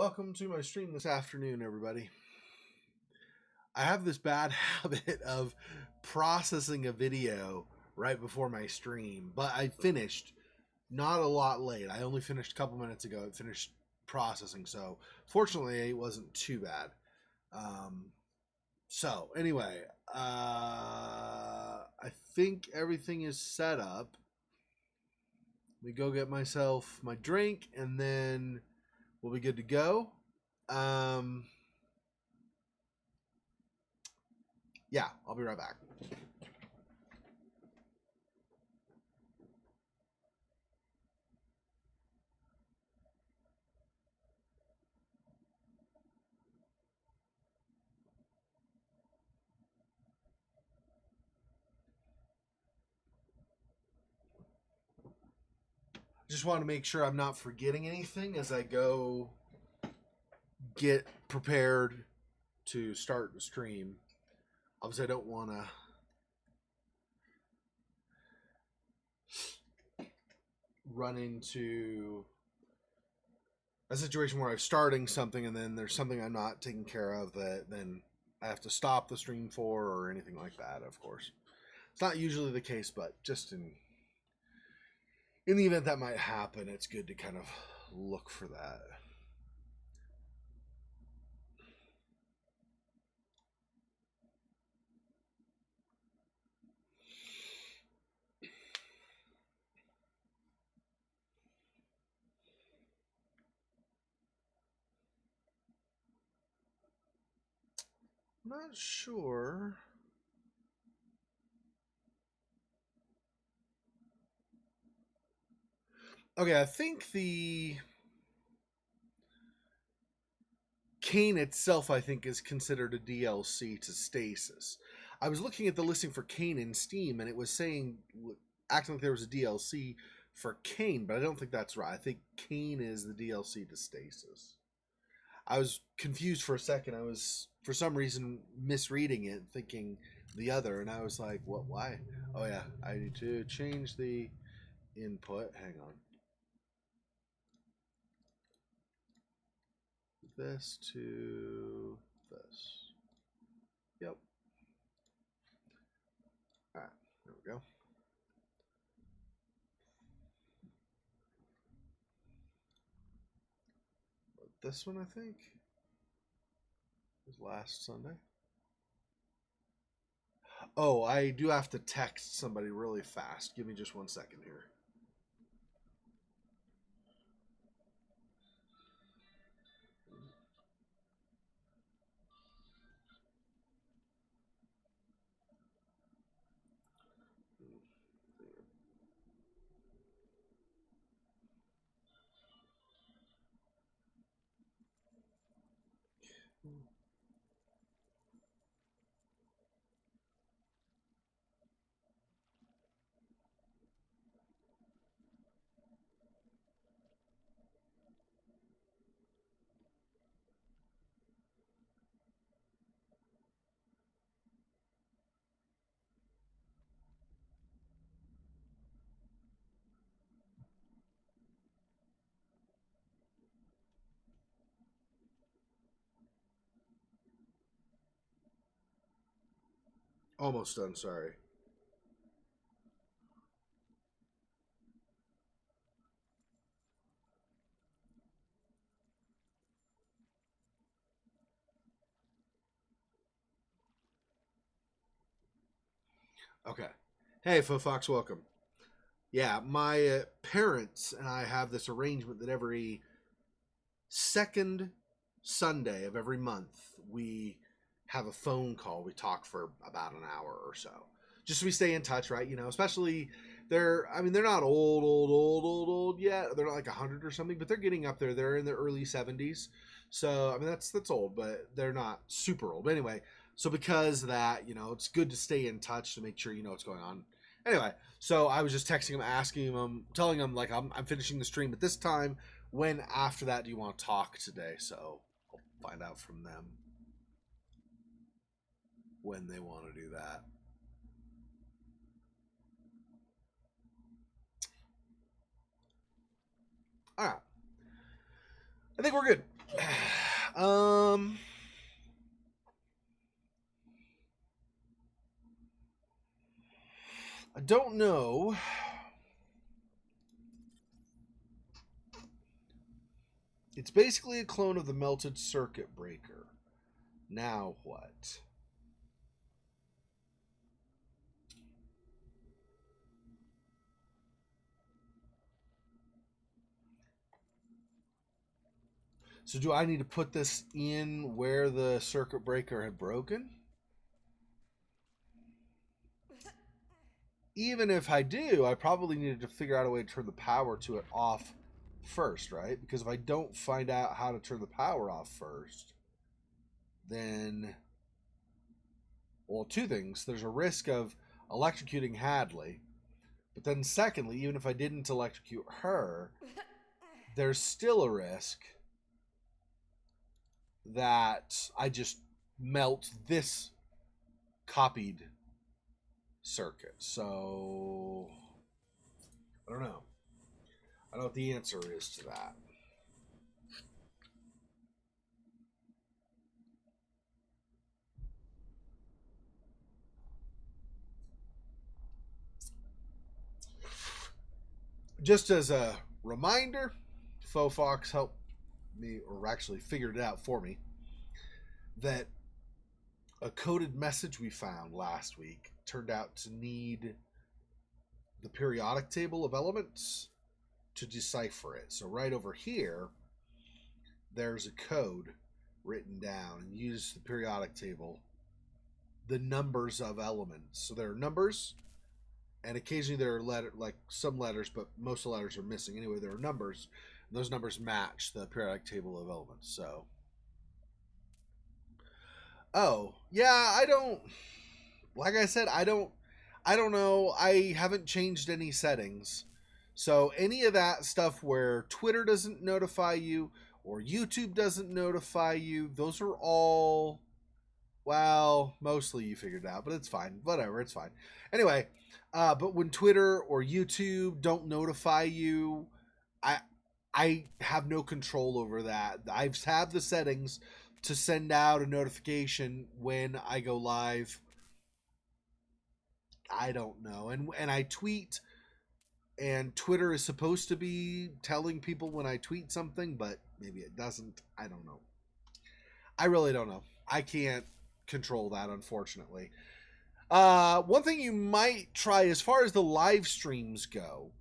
Welcome to my stream this afternoon, everybody. I have this bad habit of processing a video right before my stream, but I finished not a lot late. I only finished a couple minutes ago. I finished processing, so fortunately it wasn't too bad. So anyway, I think everything is set up. Let me go get myself my drink, and then we'll be good to go. Yeah, I'll be right back. Just want to make sure I'm not forgetting anything as I go get prepared to start the stream. Obviously, I don't want to run into a situation where I'm starting something and then there's something I'm not taking care of that then I have to stop the stream for or anything like that, of course. It's not usually the case, but just in the event that might happen, it's good to kind of look for that. I'm not sure. Okay, I think the CAYNE itself, I think, is considered a DLC to Stasis. I was looking at the listing for CAYNE in Steam, and it was saying, acting like there was a DLC for CAYNE, but I don't think that's right. I think CAYNE is the DLC to Stasis. I was confused for a second. I was, for some reason, misreading it, thinking the other, and I was like, what, why? Oh yeah, I need to change the input. Hang on. This to this. Yep. All right, there we go. This one, I think, was last Sunday. Oh, I do have to text somebody really fast. Give me just 1 second here. Almost done, sorry. Okay. Hey, Fox, welcome. Yeah, my parents and I have this arrangement that every second Sunday of every month we have a phone call. We talk for about an hour or so, just so we stay in touch, right? You know, especially they're not old yet. They're not like 100 or something, but they're getting up there. They're in their early 70s. So I mean that's old, but they're not super old. But anyway, so because of that, you know, it's good to stay in touch to make sure you know what's going on. Anyway, so I was just texting him, asking him, telling him like I'm finishing the stream at this time. When after that do you want to talk today? So I'll find out from them when they want to do that. All right. I think we're good. I don't know. It's basically a clone of the melted circuit breaker. Now what? So do I need to put this in where the circuit breaker had broken? Even if I do, I probably needed to figure out a way to turn the power to it off first, right? Because if I don't find out how to turn the power off first, then, well, two things. There's a risk of electrocuting Hadley, but then secondly, even if I didn't electrocute her, there's still a risk that I just melt this copied circuit. So I don't know. I don't know what the answer is to that. Just as a reminder, Faux Fox helped me, or actually figured it out for me, that a coded message we found last week turned out to need the periodic table of elements to decipher it. So right over here, there's a code written down, and use the periodic table, the numbers of elements. So there are numbers, and occasionally there are like some letters, but most of the letters are missing. Anyway, there are numbers, and those numbers match the periodic table of elements. So, oh yeah, I don't. Like I said, I don't know. I haven't changed any settings. So any of that stuff where Twitter doesn't notify you or YouTube doesn't notify you, those are all, well, mostly you figured out, but it's fine. Whatever, it's fine. Anyway, but when Twitter or YouTube don't notify you, I have no control over that. I've had the settings to send out a notification when I go live. I don't know. And I tweet, and Twitter is supposed to be telling people when I tweet something, but maybe it doesn't. I don't know. I really don't know. I can't control that, unfortunately. One thing you might try as far as the live streams go,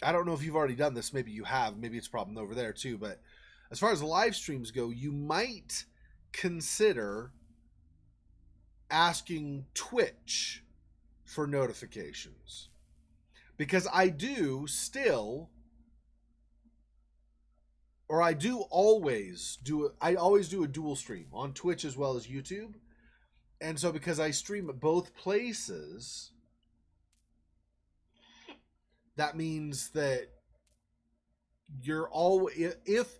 I don't know if you've already done this. Maybe you have. Maybe it's a problem over there too. But as far as the live streams go, you might consider asking Twitch for notifications, because I do still, or I do always do, I always do a dual stream on Twitch as well as YouTube. And so because I stream at both places, that means that you're all, if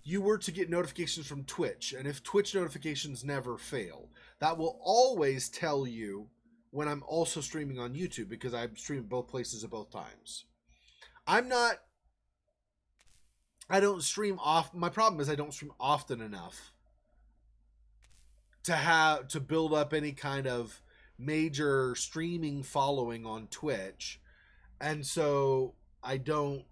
you were to get notifications from Twitch, and if Twitch notifications never fail, that will always tell you when I'm also streaming on YouTube, because I stream both places at both times. I don't stream off. My problem is I don't stream often enough to build up any kind of major streaming following on Twitch. And so I don't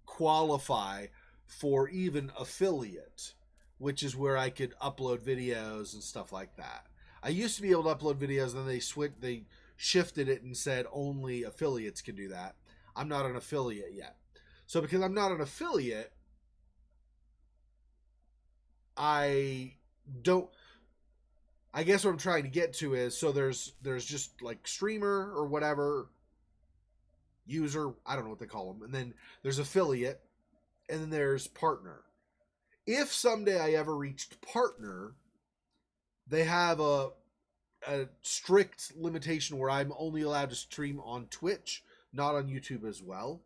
qualify for even affiliate, which is where I could upload videos and stuff like that. I used to be able to upload videos, and then they shifted it and said only affiliates can do that. I'm not an affiliate yet. So because I'm not an affiliate, I don't, I guess what I'm trying to get to is, so there's just like streamer or whatever, user, I don't know what they call them, and then there's affiliate, and then there's partner. If someday I ever reached partner, they have a strict limitation where I'm only allowed to stream on Twitch, not on YouTube as well.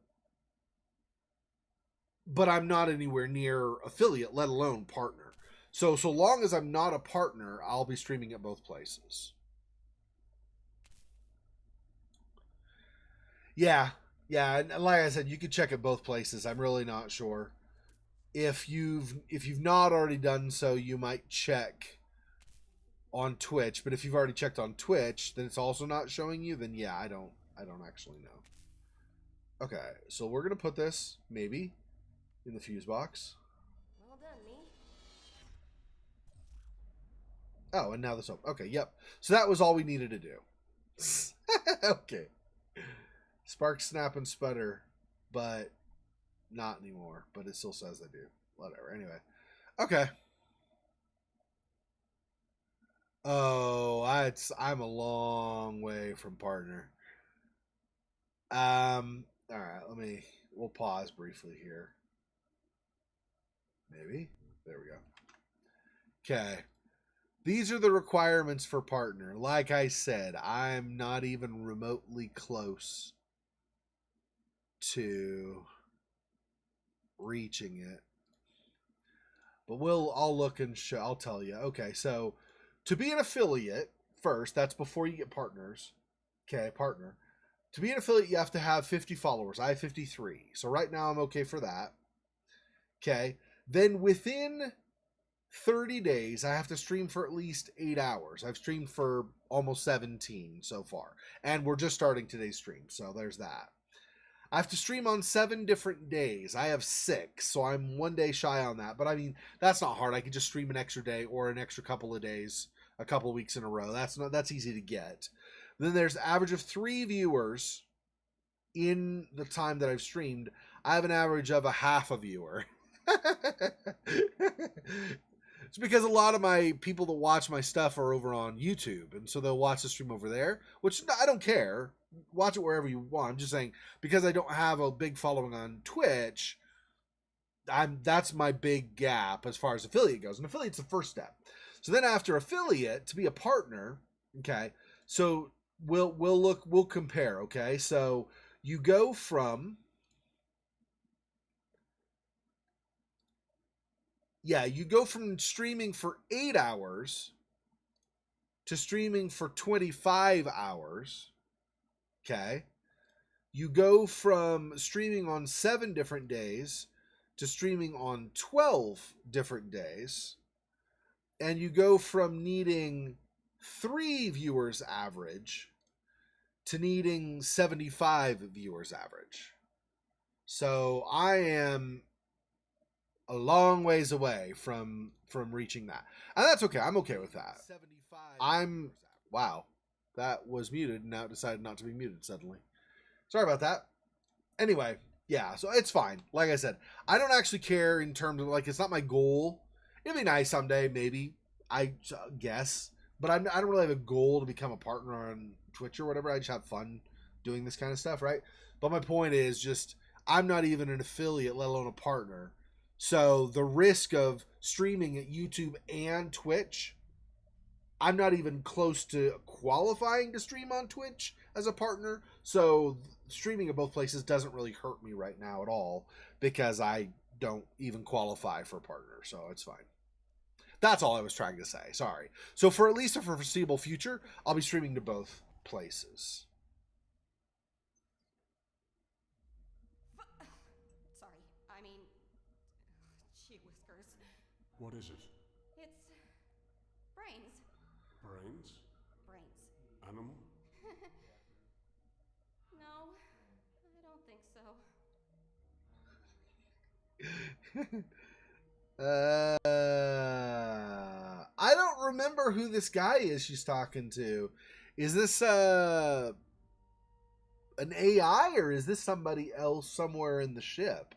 But I'm not anywhere near affiliate, let alone partner. So long as I'm not a partner, I'll be streaming at both places. Yeah, and like I said, you could check at both places. I'm really not sure. If you've not already done so, you might check on Twitch. But if you've already checked on Twitch, then it's also not showing you. Then yeah, I don't actually know. Okay, so we're gonna put this maybe in the fuse box. Well done, me. Oh, and now this open. Okay, yep. So that was all we needed to do. Okay. Spark, snap, and sputter, but not anymore. But it still says they do. Whatever. Anyway. Okay. Oh, I'm a long way from partner. All right. We'll pause briefly here. Maybe. There we go. Okay. These are the requirements for partner. Like I said, I'm not even remotely close to reaching it. But I'll look and show. I'll tell you. Okay, so to be an affiliate, first, that's before you get partners. Okay, partner. To be an affiliate, you have to have 50 followers. I have 53. So right now I'm okay for that. Okay. Then within 30 days, I have to stream for at least 8 hours. I've streamed for almost 17 so far. And we're just starting today's stream, so there's that. I have to stream on 7 different days. I have 6, so I'm 1 day shy on that. But I mean, that's not hard. I could just stream an extra day or an extra couple of days, a couple of weeks in a row. That's easy to get. Then there's average of 3 viewers in the time that I've streamed. I have an average of a half a viewer. It's because a lot of my people that watch my stuff are over on YouTube, and so they'll watch the stream over there, which I don't care. Watch it wherever you want. I'm just saying, because I don't have a big following on Twitch, that's my big gap as far as affiliate goes. And affiliate's the first step. So then after affiliate, to be a partner, okay, so we'll compare, okay? So you go from streaming for 8 hours to streaming for 25 hours. Okay. You go from streaming on 7 different days to streaming on 12 different days. And you go from needing 3 viewers average to needing 75 viewers average. So I am a long ways away from reaching that. And that's okay. I'm okay with that. Wow. That was muted and now it decided not to be muted suddenly. Sorry about that. Anyway, yeah, so it's fine. Like I said, I don't actually care in terms of, like, it's not my goal. It'd be nice someday, maybe, I guess. But I don't really have a goal to become a partner on Twitch or whatever. I just have fun doing this kind of stuff, right? But my point is just, I'm not even an affiliate, let alone a partner. So the risk of streaming at YouTube and Twitch, I'm not even close to qualifying to stream on Twitch as a partner. So streaming at both places doesn't really hurt me right now at all because I don't even qualify for a partner. So it's fine. That's all I was trying to say. Sorry. So for at least a foreseeable future, I'll be streaming to both places. Sorry, I mean, gee whiskers. What is it? It's brains. Brains? Brains. Animal? No, I don't think so. I don't remember who this guy is she's talking to. Is this an AI or is this somebody else somewhere in the ship?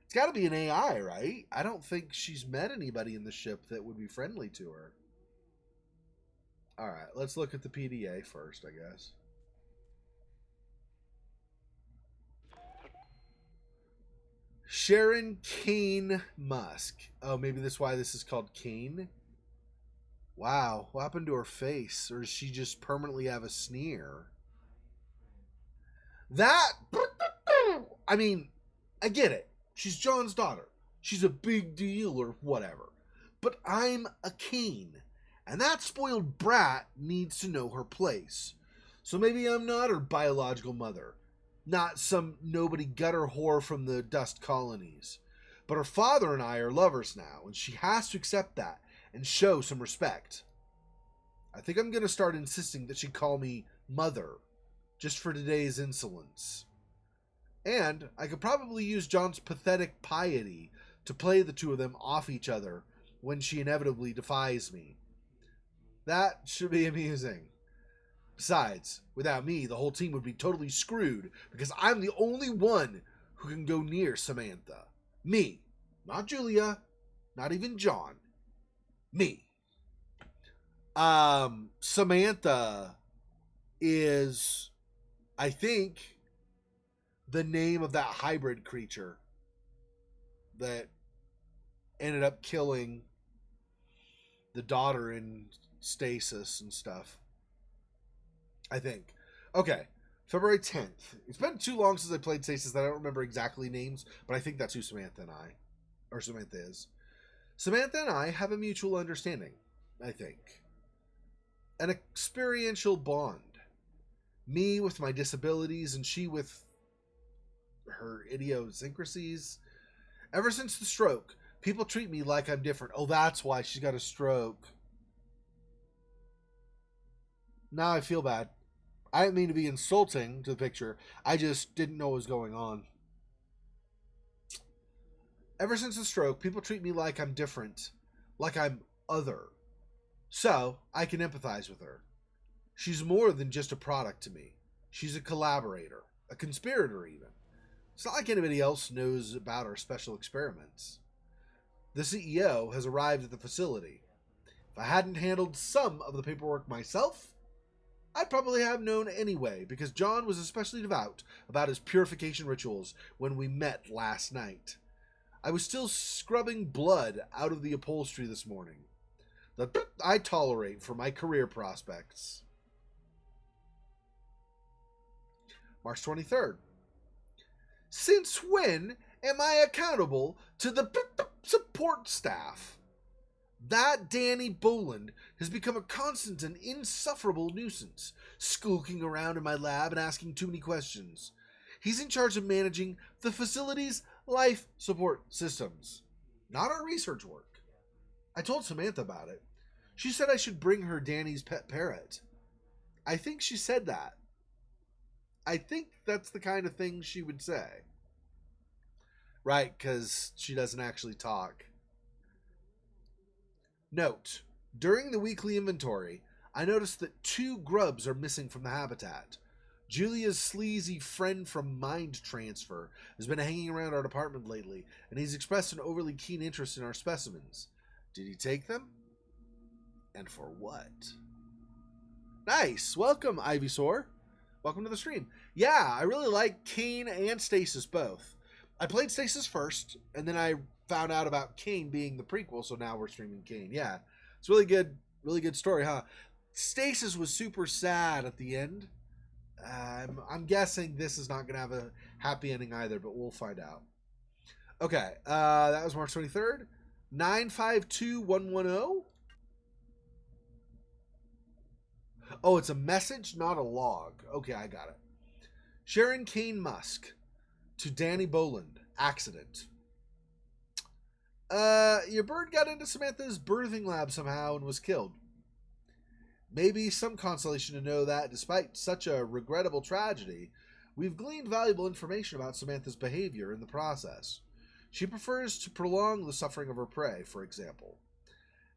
It's got to be an AI, right? I don't think she's met anybody in the ship that would be friendly to her. All right, let's look at the PDA first, I guess. Sharon CAYNE Musk. Oh, maybe that's why this is called CAYNE. Wow, what happened to her face? Or does she just permanently have a sneer? That, I mean, I get it. She's John's daughter. She's a big deal or whatever. But I'm a CAYNE. And that spoiled brat needs to know her place. So maybe I'm not her biological mother. Not some nobody gutter whore from the dust colonies. But her father and I are lovers now, and she has to accept that and show some respect. I think I'm going to start insisting that she call me Mother, just for today's insolence. And I could probably use John's pathetic piety to play the two of them off each other when she inevitably defies me. That should be amusing. Besides, without me, the whole team would be totally screwed because I'm the only one who can go near Samantha. Me. Not Julia. Not even John. Me. Samantha is, I think, the name of that hybrid creature that ended up killing the daughter in Stasis and stuff. I think. Okay. February 10th. It's been too long since I played Stasis that I don't remember exactly names, but I think that's who Samantha is. Samantha and I have a mutual understanding, I think. An experiential bond. Me with my disabilities and she with her idiosyncrasies. Ever since the stroke, people treat me like I'm different. Oh, that's why she's got a stroke. Now I feel bad. I didn't mean to be insulting to the picture. I just didn't know what was going on. Ever since the stroke, people treat me like I'm different. Like I'm other. So, I can empathize with her. She's more than just a product to me. She's a collaborator. A conspirator, even. It's not like anybody else knows about our special experiments. The CEO has arrived at the facility. If I hadn't handled some of the paperwork myself, I'd probably have known anyway, because John was especially devout about his purification rituals when we met last night. I was still scrubbing blood out of the upholstery this morning. That I tolerate for my career prospects. March 23rd. Since when am I accountable to the support staff? That Danny Boland has become a constant and insufferable nuisance, skulking around in my lab and asking too many questions. He's in charge of managing the facility's life support systems, not our research work. I told Samantha about it. She said I should bring her Danny's pet parrot. I think she said that. I think that's the kind of thing she would say. Right, because she doesn't actually talk. Note, during the weekly inventory, I noticed that 2 grubs are missing from the habitat. Julia's sleazy friend from Mind Transfer has been hanging around our department lately, and he's expressed an overly keen interest in our specimens. Did he take them? And for what? Nice! Welcome, Ivysaur. Welcome to the stream. Yeah, I really like CAYNE and Stasis both. I played Stasis first, and then I found out about CAYNE being the prequel, so now we're streaming CAYNE. Yeah, it's really good story, huh? Stasis was super sad at the end. I'm guessing this is not going to have a happy ending either, but we'll find out. Okay, that was March 23rd. 952110. Oh, it's a message, not a log. Okay, I got it. Sharon Kane Musk to Danny Boland. Accident. Your bird got into Samantha's birthing lab somehow and was killed. Maybe some consolation to know that, despite such a regrettable tragedy, we've gleaned valuable information about Samantha's behavior in the process. She prefers to prolong the suffering of her prey, for example.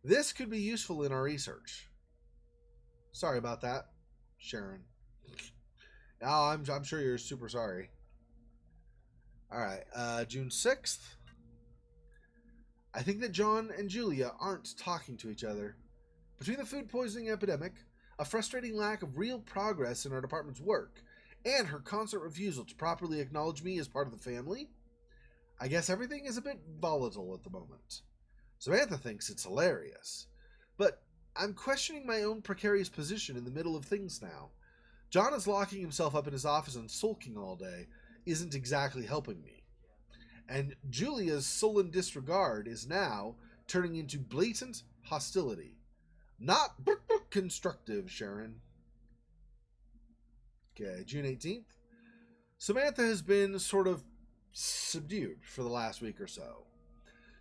This could be useful in our research. Sorry about that, Sharon. Oh, I'm sure you're super sorry. Alright, June 6th. I think that John and Julia aren't talking to each other. Between the food poisoning epidemic, a frustrating lack of real progress in our department's work, and her constant refusal to properly acknowledge me as part of the family, I guess everything is a bit volatile at the moment. Samantha thinks it's hilarious, but I'm questioning my own precarious position in the middle of things now. John is locking himself up in his office and sulking all day isn't exactly helping me. And Julia's sullen disregard is now turning into blatant hostility. Not constructive, Sharon. Okay, June 18th. Samantha has been sort of subdued for the last week or so.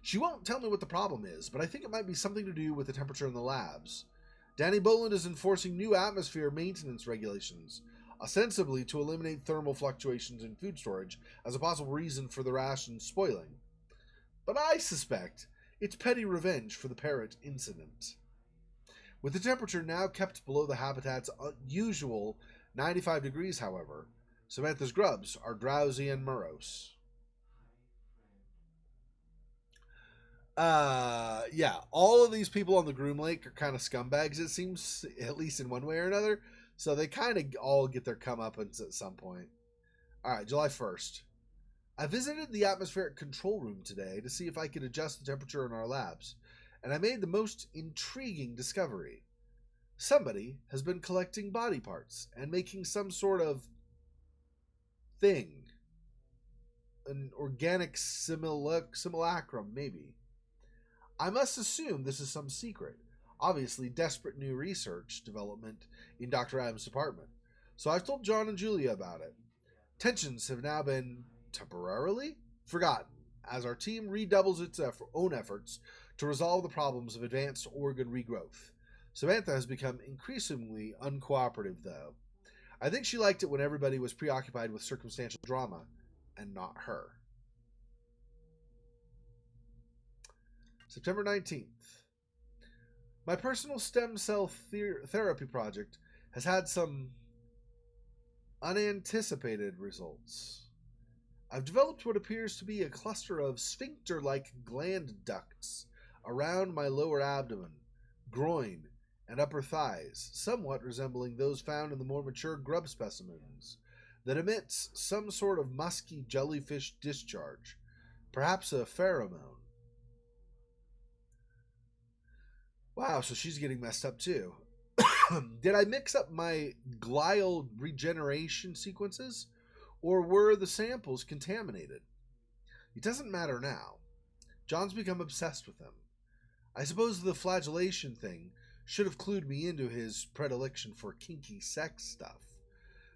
She won't tell me what the problem is, but I think it might be something to do with the temperature in the labs. Danny Boland is enforcing new atmosphere maintenance regulations, ostensibly to eliminate thermal fluctuations in food storage as a possible reason for the rations spoiling. But I suspect it's petty revenge for the parrot incident. With the temperature now kept below the habitat's usual 95 degrees, however, Samantha's grubs are drowsy and morose. Yeah, all of these people on the Groom Lake are kind of scumbags, it seems, at least in one way or another. So they kind of all get their comeuppance at some point. All right, July 1st. I visited the atmospheric control room today to see if I could adjust the temperature in our labs, and I made the most intriguing discovery. Somebody has been collecting body parts and making some sort of thing. An organic simulacrum, maybe. I must assume this is some secret, obviously desperate new research development in Dr. Adams' department. So I've told John and Julia about it. Tensions have now been temporarily forgotten as our team redoubles its own efforts to resolve the problems of advanced organ regrowth. Samantha has become increasingly uncooperative, though. I think she liked it when everybody was preoccupied with circumstantial drama and not her. September 19th. My personal stem cell therapy project has had some unanticipated results. I've developed what appears to be a cluster of sphincter-like gland ducts around my lower abdomen, groin, and upper thighs, somewhat resembling those found in the more mature grub specimens, that emits some sort of musky jellyfish discharge, perhaps a pheromone. Wow, so she's getting messed up too. Did I mix up my glial regeneration sequences, or were the samples contaminated? It doesn't matter now. John's become obsessed with them. I suppose the flagellation thing should have clued me into his predilection for kinky sex stuff,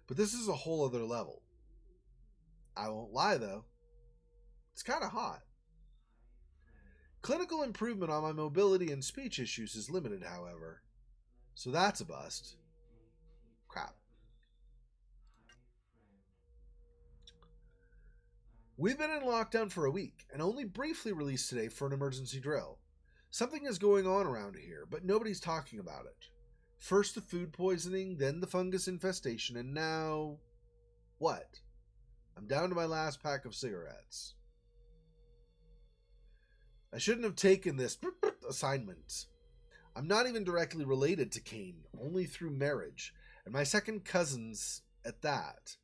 but this is a whole other level. I won't lie, though. It's kind of hot. Clinical improvement on my mobility and speech issues is limited, however. So that's a bust. Crap. We've been in lockdown for a week and only briefly released today for an emergency drill. Something is going on around here, but nobody's talking about it. First the food poisoning, then the fungus infestation, and now... what? I'm down to my last pack of cigarettes. I shouldn't have taken this assignment. I'm not even directly related to CAYNE, only through marriage, and my second cousins at that.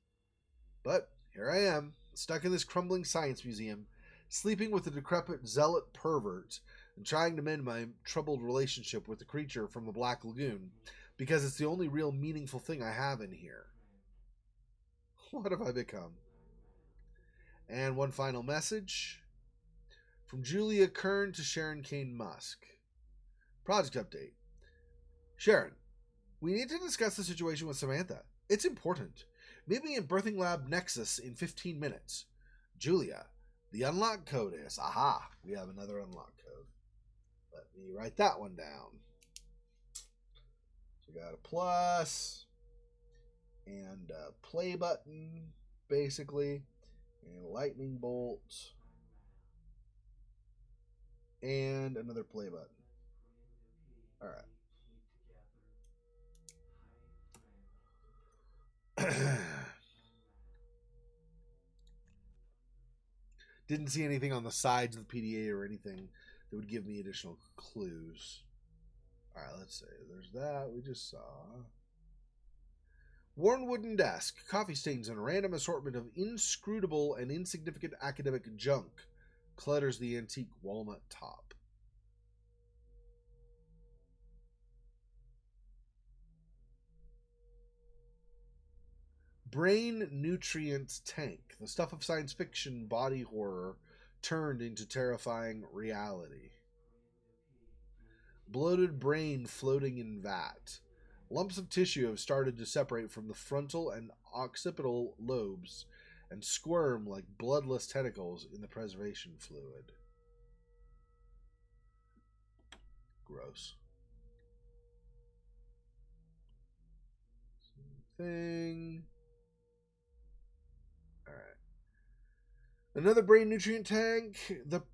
But here I am, stuck in this crumbling science museum, sleeping with a decrepit zealot pervert, and trying to mend my troubled relationship with the creature from the Black Lagoon, because it's the only real meaningful thing I have in here. What have I become? And one final message. From Julia Kern to Sharon Kane Musk. Project update. Sharon, we need to discuss the situation with Samantha. It's important. Meet me in Birthing Lab Nexus in 15 minutes. Julia, the unlock code is... aha, we have another unlock code. Let me write that one down. So we got a plus and a play button, basically, and a lightning bolt, and another play button. All right. Didn't see anything on the sides of the PDA or anything that would give me additional clues. All right, let's see. There's that we just saw. Worn wooden desk, coffee stains, and a random assortment of inscrutable and insignificant academic junk clutters the antique walnut top. Brain nutrient tank, the stuff of science fiction body horror turned into terrifying reality. Bloated brain floating in vat. Lumps of tissue have started to separate from the frontal and occipital lobes and squirm like bloodless tentacles in the preservation fluid. Gross. Thing. All right. Another brain nutrient tank.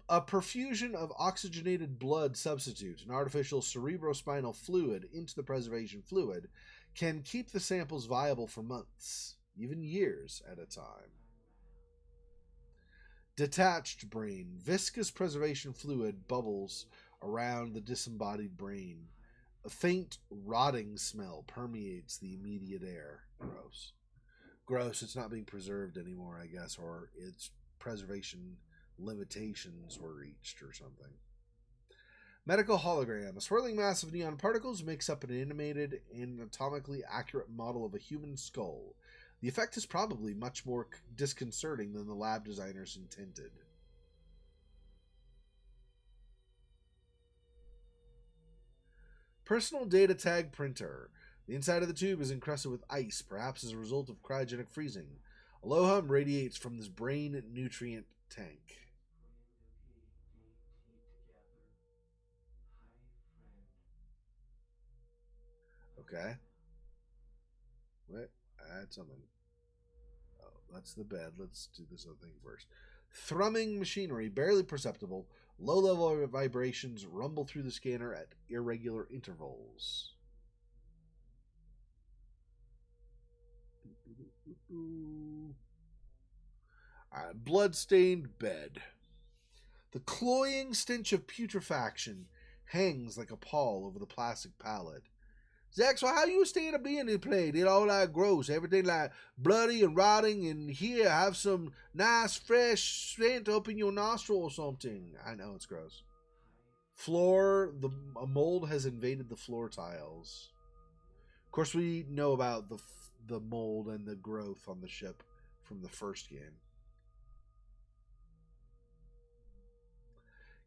A perfusion of oxygenated blood substitute, an artificial cerebrospinal fluid into the preservation fluid, can keep the samples viable for months, even years at a time. Detached brain. Viscous preservation fluid bubbles around the disembodied brain. A faint, rotting smell permeates the immediate air. Gross. Gross. It's not being preserved anymore, I guess, or its preservation limitations were reached or something. Medical hologram. A swirling mass of neon particles makes up an animated, anatomically accurate model of a human skull. The effect is probably much more disconcerting than the lab designers intended. Personal data tag printer. The inside of the tube is encrusted with ice, perhaps as a result of cryogenic freezing. A low hum radiates from this brain nutrient tank. Okay. What? Add something. Oh, that's the bed. Let's do this other thing first. Thrumming machinery, barely perceptible. Low-level vibrations rumble through the scanner at irregular intervals. Alright, blood-stained bed. The cloying stench of putrefaction hangs like a pall over the plastic pallet. Xexor, how you staying to be in this place? It all like gross, everything like bloody and rotting, and here have some nice fresh scent up in your nostril or something. I know it's gross. Floor, a mold has invaded the floor tiles. Of course, we know about the mold and the growth on the ship from the first game.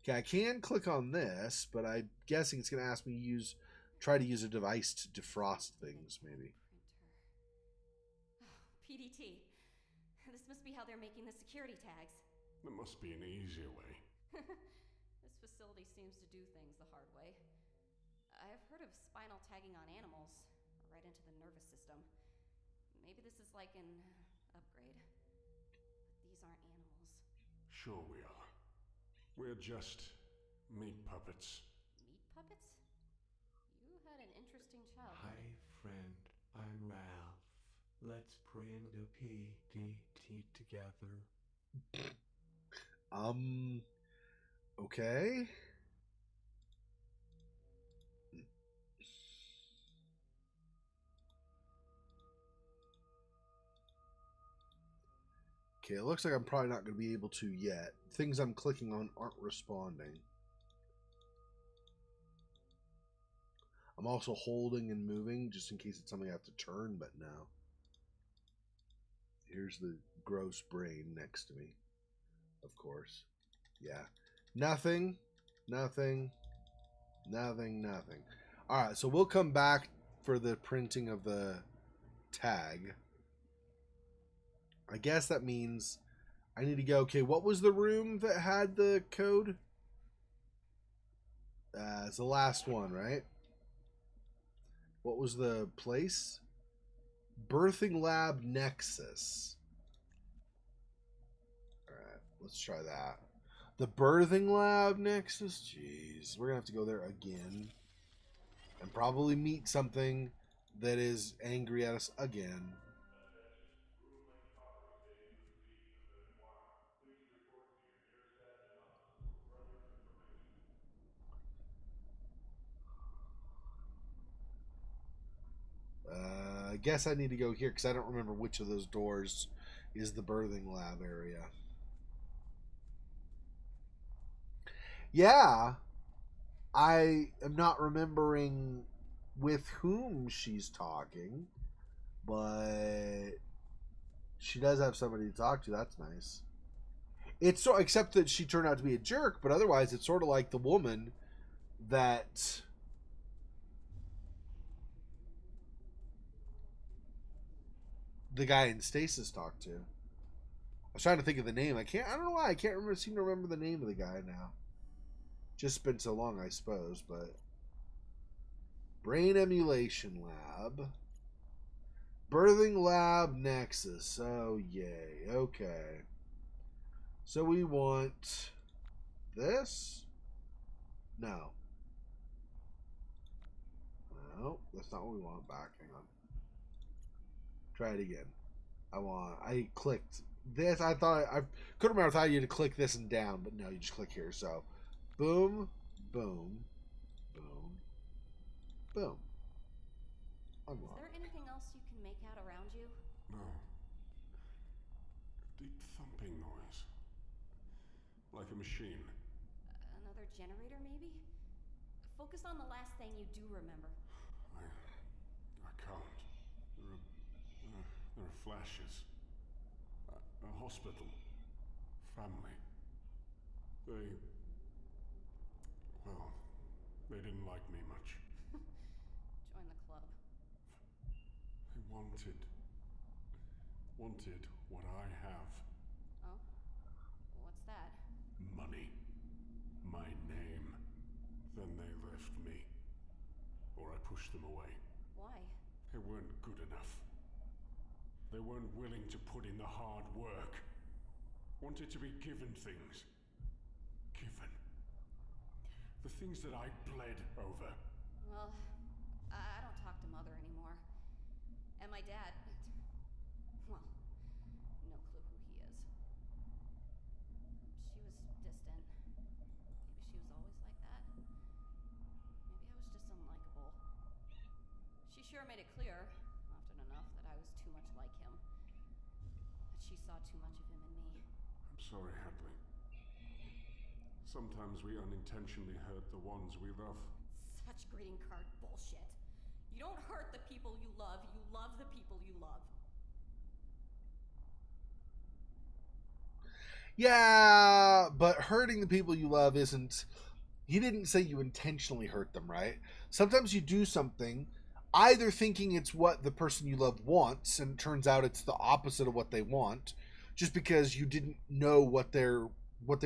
Okay, I can click on this, but I'm guessing it's going to ask me try to use a device to defrost things, maybe. PDT. This must be how they're making the security tags. There must be an easier way. This facility seems to do things the hard way. I've heard of spinal tagging on animals, right into the nervous system. Maybe this is like an upgrade. But these aren't animals. Sure we are. We're just meat puppets. Meat puppets? You had an interesting childhood. Hi, friend. I'm Ralph. Let's print a PDT together. Okay. Okay, it looks like I'm probably not going to be able to yet. Things I'm clicking on aren't responding. I'm also holding and moving just in case it's something I have to turn, but no. Here's the gross brain next to me, of course. Yeah. Nothing. Nothing. Nothing. Nothing. Alright, so we'll come back for the printing of the tag. I guess that means I need to go. Okay, what was the room that had the code? It's the last one, right? What was the place? Birthing Lab Nexus. Alright, let's try that. The Birthing Lab Nexus? Jeez, we're going to have to go there again. And probably meet something that is angry at us again. I guess I need to go here because I don't remember which of those doors is the birthing lab area. Yeah, I am not remembering with whom she's talking, but she does have somebody to talk to. That's nice. It's so, except that she turned out to be a jerk, but otherwise it's sort of like the woman that the guy in Stasis talked to. I was trying to think of the name. I don't know why. I can't seem to remember the name of the guy now. Just been so long, I suppose, but Brain emulation lab. Birthing lab nexus. Oh, yay. Okay. So we want this? No. No, that's not what we want back. Hang on. Try it again. I clicked this. I thought I couldn't remember. I thought you had to click this and down, but no, you just click here. So, boom, boom, boom, boom. Unlock. Is there anything else you can make out around you? No. Deep thumping noise. Like a machine. Another generator, maybe? Focus on the last thing you do remember. I can't. There are flashes. A hospital. Family. They didn't like me much. Join the club. They wanted what I have. Oh? What's that? Money. My name. Then they left me. Or I pushed them away. Why? They weren't good enough. They weren't willing to put in the hard work. Wanted to be given things. Given. The things that I bled over. Well, I don't talk to Mother anymore. And my dad, well, no clue who he is. She was distant. Maybe she was always like that. Maybe I was just unlikable. She sure made it clear, often enough, that I was too much like him. That she saw too much of him in me. I'm sorry, Hadley. Sometimes we unintentionally hurt the ones we love. Such greeting card bullshit. You don't hurt the people you love the people you love. Yeah, but hurting the people you love isn't... You didn't say you intentionally hurt them, right? Sometimes you do something either thinking it's what the person you love wants, and it turns out it's the opposite of what they want, just because you didn't know what they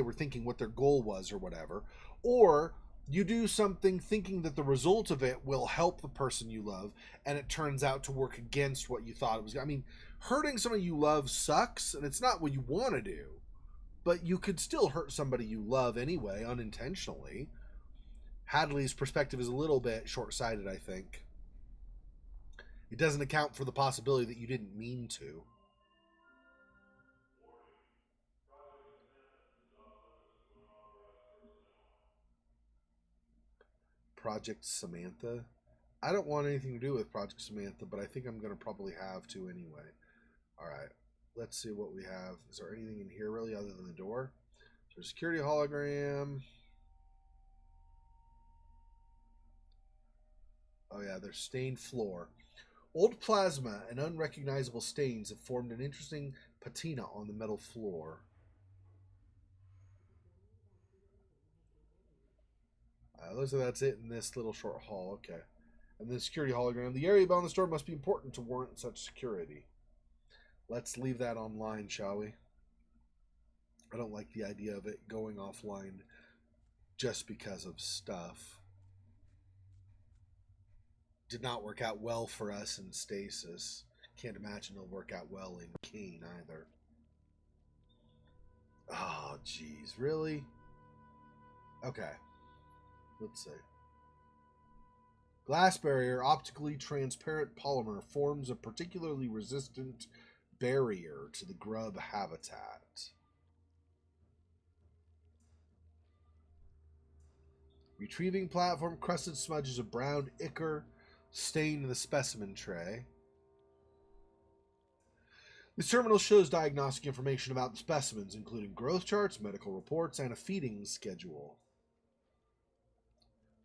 were thinking, what their goal was or whatever. Or you do something thinking that the result of it will help the person you love, and it turns out to work against what you thought it was. I mean, hurting somebody you love sucks, and it's not what you want to do. But you could still hurt somebody you love anyway, unintentionally. Hadley's perspective is a little bit short-sighted, I think. It doesn't account for the possibility that you didn't mean to. Project Samantha. I don't want anything to do with Project Samantha, but I think I'm going to probably have to anyway. Alright, let's see what we have. Is there anything in here really other than the door? So security hologram. Oh yeah, there's stained floor. Old plasma and unrecognizable stains have formed an interesting patina on the metal floor. Looks like that's it in this little short hall. Okay. And then security hologram. The area beyond the store must be important to warrant such security. Let's leave that online, shall we? I don't like the idea of it going offline just because of stuff. Did not work out well for us in Stasis. Can't imagine it'll work out well in CAYNE either. Oh, jeez. Really? Okay. Let's see. Glass barrier, optically transparent polymer, forms a particularly resistant barrier to the grub habitat. Retrieving platform, crusted smudges of brown ichor stain in the specimen tray. This terminal shows diagnostic information about the specimens, including growth charts, medical reports, and a feeding schedule.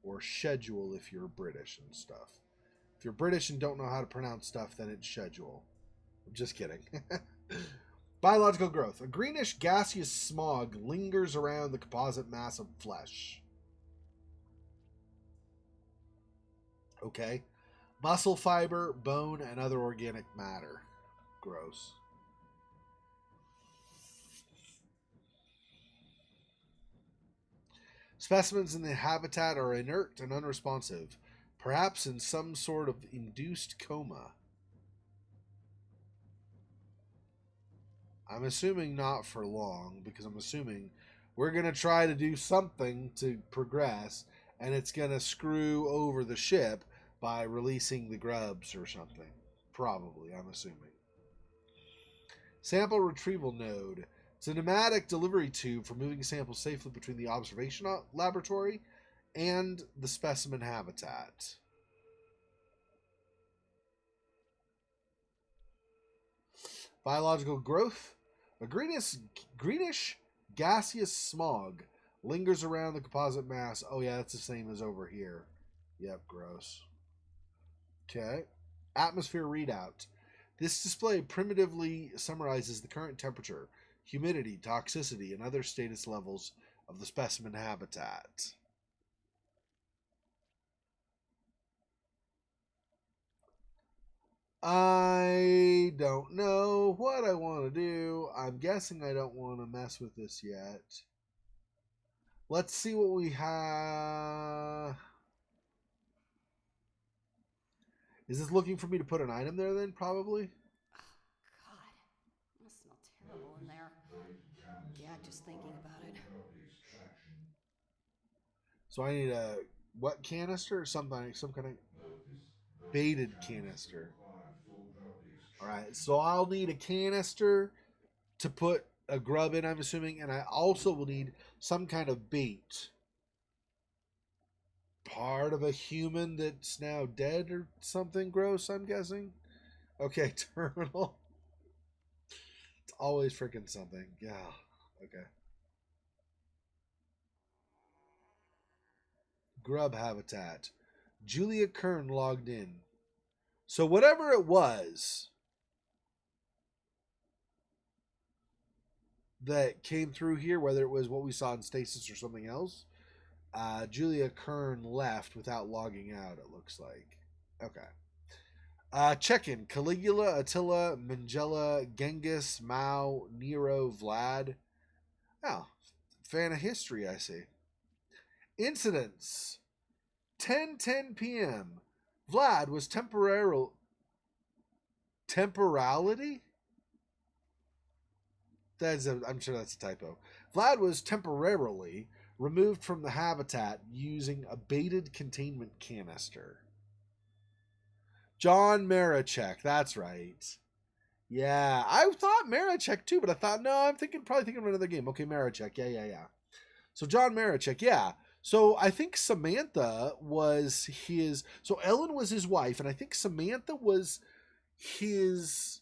Or schedule if you're British and stuff. If you're British and don't know how to pronounce stuff, then it's schedule. I'm just kidding. Biological growth. A greenish gaseous smog lingers around the composite mass of flesh. Okay. Muscle fiber, bone, and other organic matter. Gross. Specimens in the habitat are inert and unresponsive, Perhaps in some sort of induced coma. I'm assuming not for long, because I'm assuming we're going to try to do something to progress, and it's going to screw over the ship by releasing the grubs or something. Probably, I'm assuming. Sample retrieval node. It's a pneumatic delivery tube for moving samples safely between the observation laboratory and the specimen habitat. Biological growth. A greenish gaseous smog lingers around the composite mass. Oh yeah, that's the same as over here. Yep, gross. Okay. Atmosphere readout. This display primitively summarizes the current temperature, humidity, toxicity, and other status levels of the specimen habitat. I don't know what I want to do. I'm guessing I don't want to mess with this yet. Let's see what we have. Is this looking for me to put an item there then? Probably. Oh, God. It must smell terrible in there. Yeah, just thinking about it. So I need a what canister or something, some kind of baited canister. All right, so I'll need a canister to put a grub in, I'm assuming, and I also will need some kind of bait. Part of a human that's now dead or something gross, I'm guessing. Okay, terminal. It's always freaking something. Yeah, okay. Grub habitat. Julia Kern logged in. So whatever it was that came through here, whether it was what we saw in Stasis or something else, Julia Kern left without logging out, it looks like. Okay. Check-in. Caligula, Attila, Mengele, Genghis, Mao, Nero, Vlad. Oh, fan of history, I see. Incidents. 10:10 p.m. Vlad was temporality? I'm sure that's a typo. Vlad was temporarily removed from the habitat using a baited containment canister. John Marachek, that's right. Yeah, I thought Marachek too, but I thought, no, I'm probably thinking of another game. Okay, Marachek, yeah. So John Marachek, yeah. So I think Samantha was his. So Ellen was his wife, and I think Samantha was his.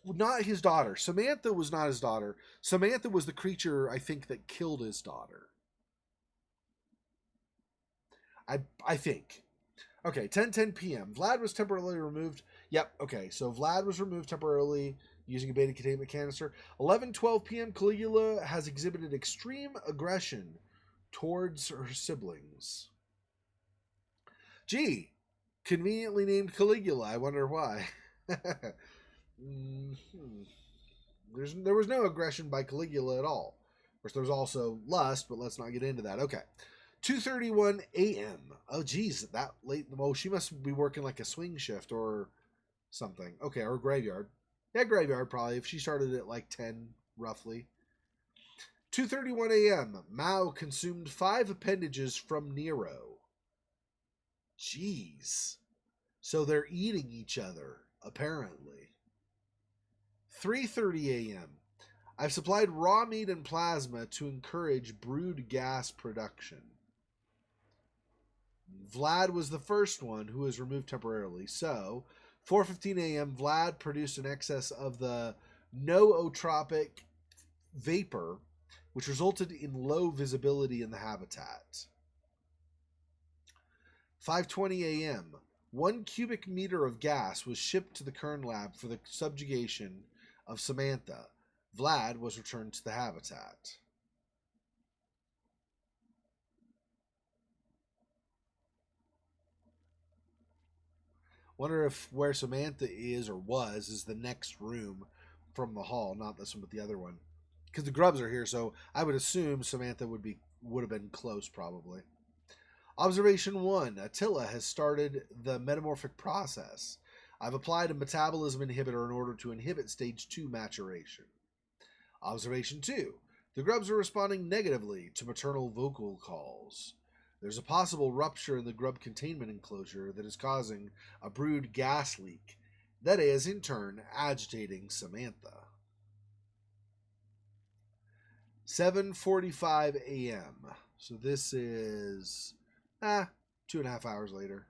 Not his daughter. Samantha was not his daughter. Samantha was the creature, I think, that killed his daughter. I think. Okay, 10:10 p.m. Vlad was temporarily removed. Yep, okay, so Vlad was removed temporarily using a beta containment canister. 11:12 p.m. Caligula has exhibited extreme aggression towards her siblings. Gee, conveniently named Caligula. I wonder why. There was no aggression by Caligula at all. Of course, there was also lust, but let's not get into that. Okay. 2:31 a.m. Oh, geez, that late. Well, she must be working like a swing shift or something. Okay, or graveyard. Yeah, graveyard probably, if she started at like 10, roughly. 2:31 a.m. Mao consumed 5 appendages from Nero. Jeez. So they're eating each other, apparently. 3:30 a.m. I've supplied raw meat and plasma to encourage brood gas production. Vlad was the first one who was removed temporarily. So, 4:15 a.m., Vlad produced an excess of the nootropic vapor, which resulted in low visibility in the habitat. 5:20 a.m., 1 cubic meter of gas was shipped to the Kern lab for the subjugation of Samantha. Vlad was returned to the habitat. Wonder if where Samantha is or was is the next room from the hall, not this one, but the other one. Because the grubs are here, so I would assume Samantha would have been close, probably. Observation 1. Attila has started the metamorphic process. I've applied a metabolism inhibitor in order to inhibit stage 2 maturation. Observation 2. The grubs are responding negatively to maternal vocal calls. There's a possible rupture in the grub containment enclosure that is causing a brood gas leak that is, in turn, agitating Samantha. 7:45 a.m. So this is 2.5 hours later.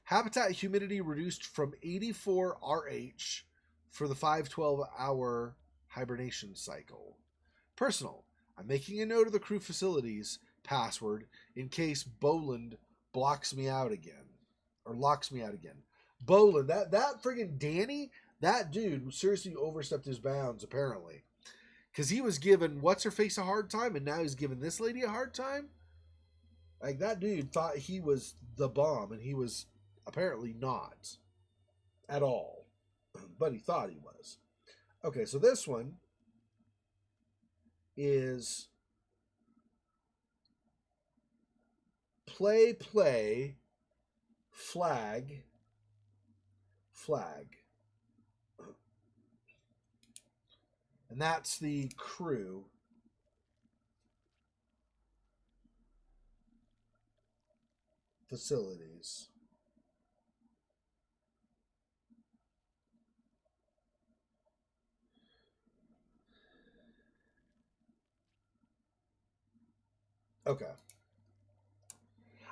Habitat humidity reduced from 84 RH for the 512-hour hibernation cycle. Personal. I'm making a note of the crew facilities password in case Boland blocks me out again. Or locks me out again. Boland, that friggin' Danny, that dude seriously overstepped his bounds, apparently. Because he was giving what's-her-face a hard time, and now he's giving this lady a hard time? Like, that dude thought he was the bomb, and he was apparently not. At all. But he thought he was. Okay, so this one is play, flag. And that's the crew. Facilities. Okay.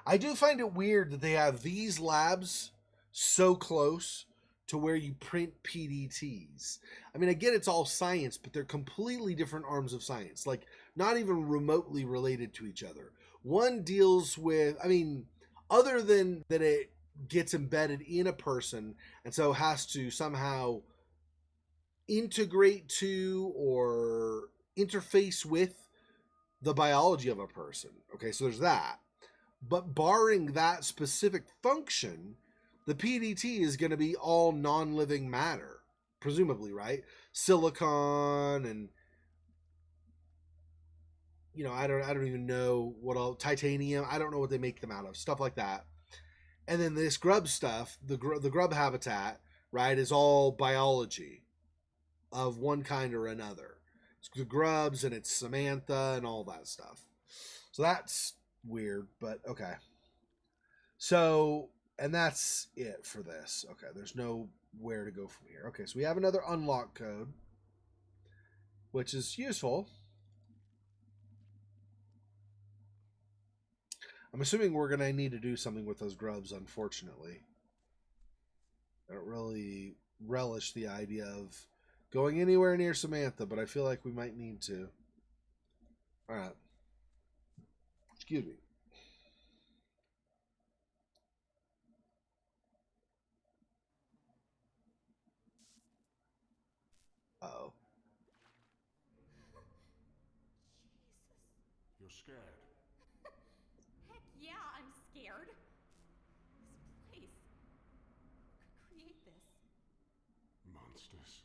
I do find it weird that they have these labs so close to where you print PDTs. I mean, I get it's all science, but they're completely different arms of science. Like, not even remotely related to each other. One deals with, I mean, other than that it gets embedded in a person and so has to somehow integrate to or interface with the biology of a person. Okay, so there's that. But barring that specific function, the PDT is going to be all non-living matter, presumably, right? Silicon and, you know, I don't even know what all, titanium. I don't know what they make them out of, stuff like that. And then this grub stuff, the grub habitat, right, is all biology of one kind or another. It's the grubs and it's Samantha and all that stuff. So that's weird, but okay. So, and that's it for this. Okay, there's no where to go from here. Okay, so we have another unlock code, which is useful. I'm assuming we're going to need to do something with those grubs, unfortunately. I don't really relish the idea of going anywhere near Samantha, but I feel like we might need to. All right. Excuse me. Uh-oh. You're scared. Heck yeah, I'm scared. This place. Who could create this? Monsters.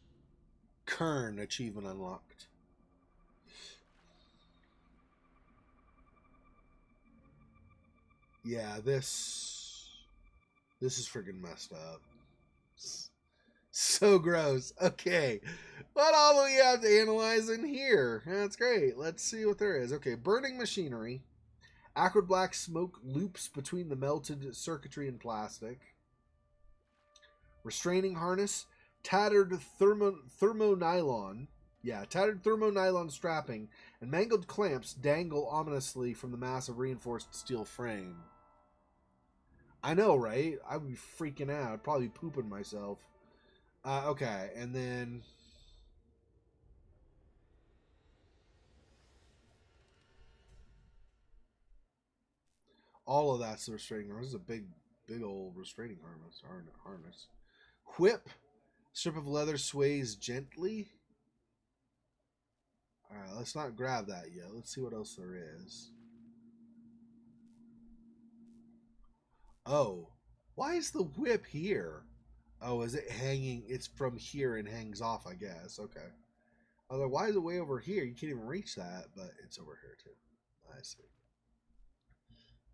Kern achievement unlocked. Yeah, this is friggin' messed up. So gross. Okay. What all do we have to analyze in here? That's great. Let's see what there is. Okay, burning machinery. Acrid black smoke loops between the melted circuitry and plastic. Restraining harness. Tattered thermonylon. Yeah, tattered thermonylon strapping and mangled clamps dangle ominously from the massive reinforced steel frame. I know, right? I would be freaking out. I'd probably be pooping myself. Okay, and then all of that's the restraining harness. This is a big old restraining harness. Whip. Strip of leather sways gently. Alright, let's not grab that yet. Let's see what else there is. Oh. Why is the whip here? Oh, is it hanging? It's from here and hangs off, I guess. Okay. Although, why is it way over here? You can't even reach that, but it's over here too. I see.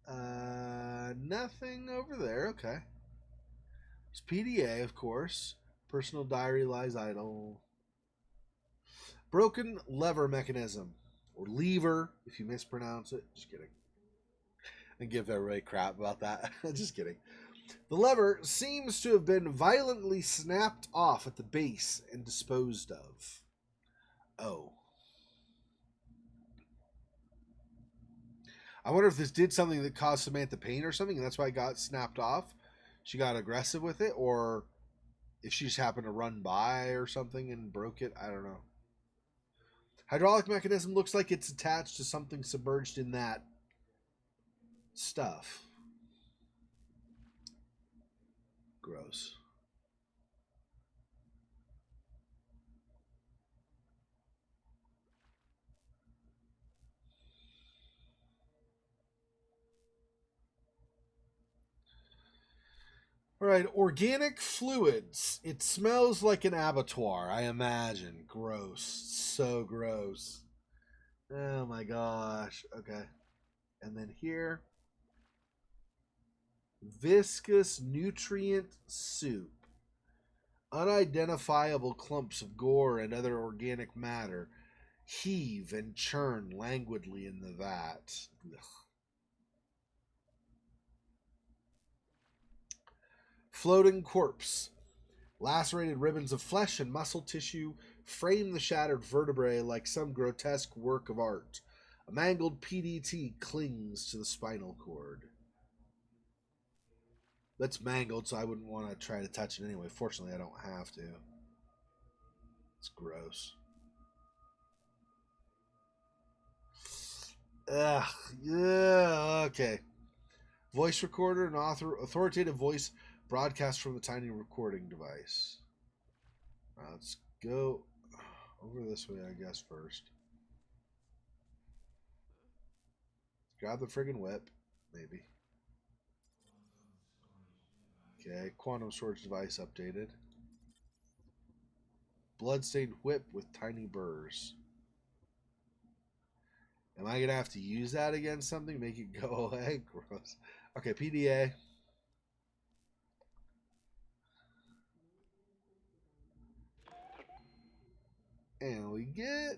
Nothing over there. Okay. It's PDA, of course. Personal diary lies idle. Broken lever mechanism. Or lever, if you mispronounce it. Just kidding. And give everybody crap about that. Just kidding. The lever seems to have been violently snapped off at the base and disposed of. Oh. I wonder if this did something that caused Samantha pain or something, and that's why it got snapped off. She got aggressive with it, or if she just happened to run by or something and broke it. I don't know. Hydraulic mechanism looks like it's attached to something submerged in that stuff. Gross. All right, organic fluids. It smells like an abattoir, I imagine. Gross. So gross. Oh my gosh. Okay. And then here, viscous nutrient soup. Unidentifiable clumps of gore and other organic matter heave and churn languidly in the vat. Ugh. Floating corpse. Lacerated ribbons of flesh and muscle tissue frame the shattered vertebrae like some grotesque work of art. A mangled PDT clings to the spinal cord. That's mangled, so I wouldn't want to try to touch it anyway. Fortunately, I don't have to. It's gross. Ugh. Yeah. Okay. Voice recorder and authoritative voice broadcast from the tiny recording device. Let's go over this way, I guess, first. Grab the friggin' whip, maybe. Okay, quantum storage device updated. Bloodstained whip with tiny burrs. Am I gonna have to use that against something? Make it go away? Gross. Okay, PDA. And we get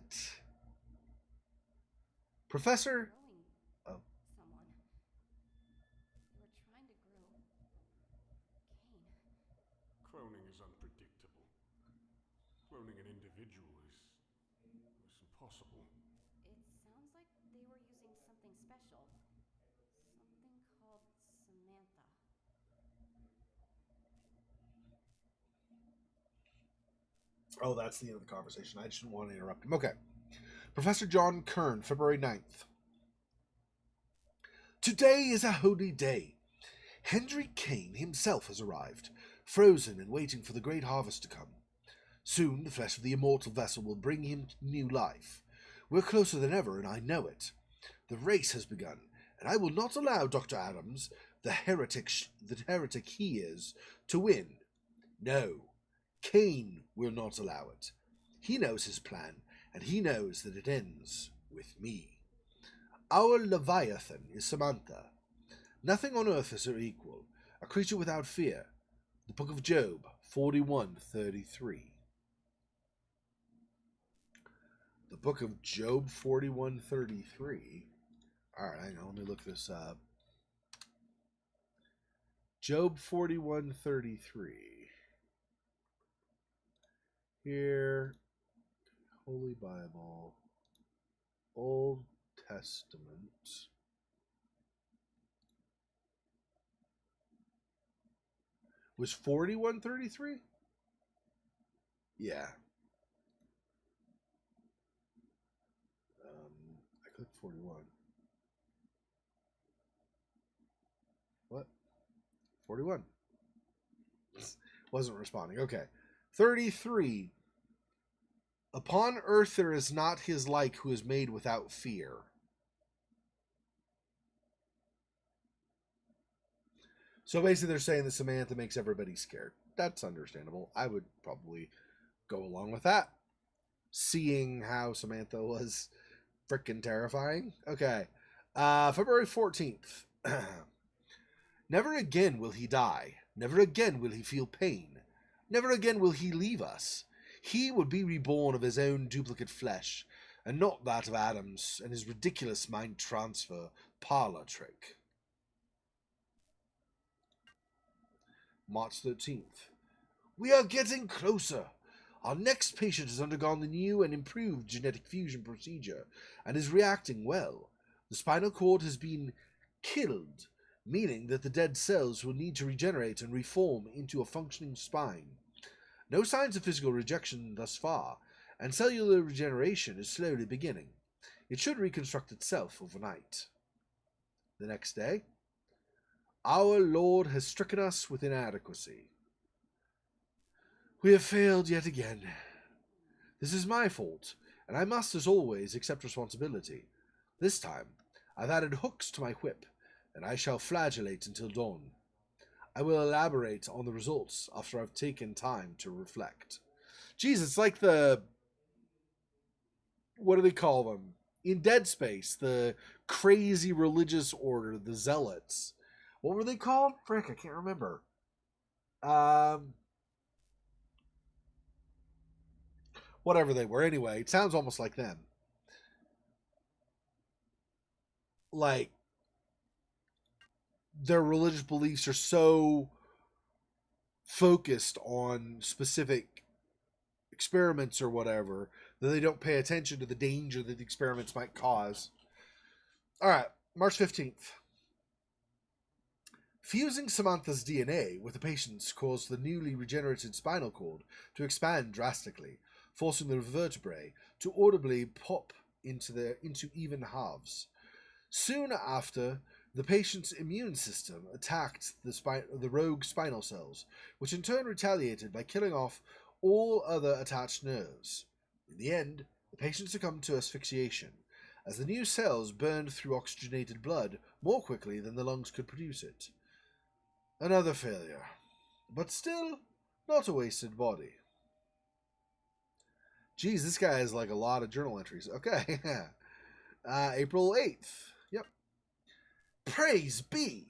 Professor. Growing Oh, someone. You were trying to grow Kane. Cloning is unpredictable. Cloning an individual is impossible. It sounds like they were using something special. Something called Samantha. oh, that's the end of the conversation. I just didn't want to interrupt him. Okay. Professor John Kern, February 9th. Today is a holy day. Henry Kane himself has arrived, frozen and waiting for the great harvest to come. Soon the flesh of the immortal vessel will bring him new life. We're closer than ever, and I know it. The race has begun, and I will not allow Dr. Adams, the heretic he is, to win. No, Kane will not allow it. He knows his plan, and he knows that it ends with me. Our Leviathan is Samantha. Nothing on earth is her equal, a creature without fear. The Book of Job 41:33. The Book of Job 41:33. Alright, hang on, let me look this up. Job 41:33. Here, Holy Bible, Old Testament. Was 41:33? Yeah. I clicked 41. What? 41. Wasn't responding. Okay. 33. Upon earth there is not his like who is made without fear. So basically they're saying that Samantha makes everybody scared. That's understandable. I would probably go along with that. Seeing how Samantha was freaking terrifying. Okay. February 14th. Never again will he die. Never again will he feel pain. Never again will he leave us. He will be reborn of his own duplicate flesh, and not that of Adam's and his ridiculous mind transfer parlor trick. March 13th. We are getting closer. Our next patient has undergone the new and improved genetic fusion procedure and is reacting well. The spinal cord has been killed, meaning that the dead cells will need to regenerate and reform into a functioning spine. No signs of physical rejection thus far, and cellular regeneration is slowly beginning. It should reconstruct itself overnight. The next day, our Lord has stricken us with inadequacy. We have failed yet again. This is my fault, and I must, as always, accept responsibility. This time, I've added hooks to my whip, and I shall flagellate until dawn. I will elaborate on the results after I've taken time to reflect. Jeez, it's like the... What do they call them? In Dead Space, the crazy religious order, the Zealots. What were they called? Frick, I can't remember. Whatever they were. Anyway, it sounds almost like them. Like, their religious beliefs are so focused on specific experiments or whatever that they don't pay attention to the danger that the experiments might cause. Alright, March 15th. Fusing Samantha's DNA with the patient's caused the newly regenerated spinal cord to expand drastically, forcing the vertebrae to audibly pop into even halves. Soon after, the patient's immune system attacked the rogue spinal cells, which in turn retaliated by killing off all other attached nerves. In the end, the patient succumbed to asphyxiation, as the new cells burned through oxygenated blood more quickly than the lungs could produce it. Another failure, but still not a wasted body. Geez, this guy has like a lot of journal entries. Okay, April 8th. Yep. Praise be!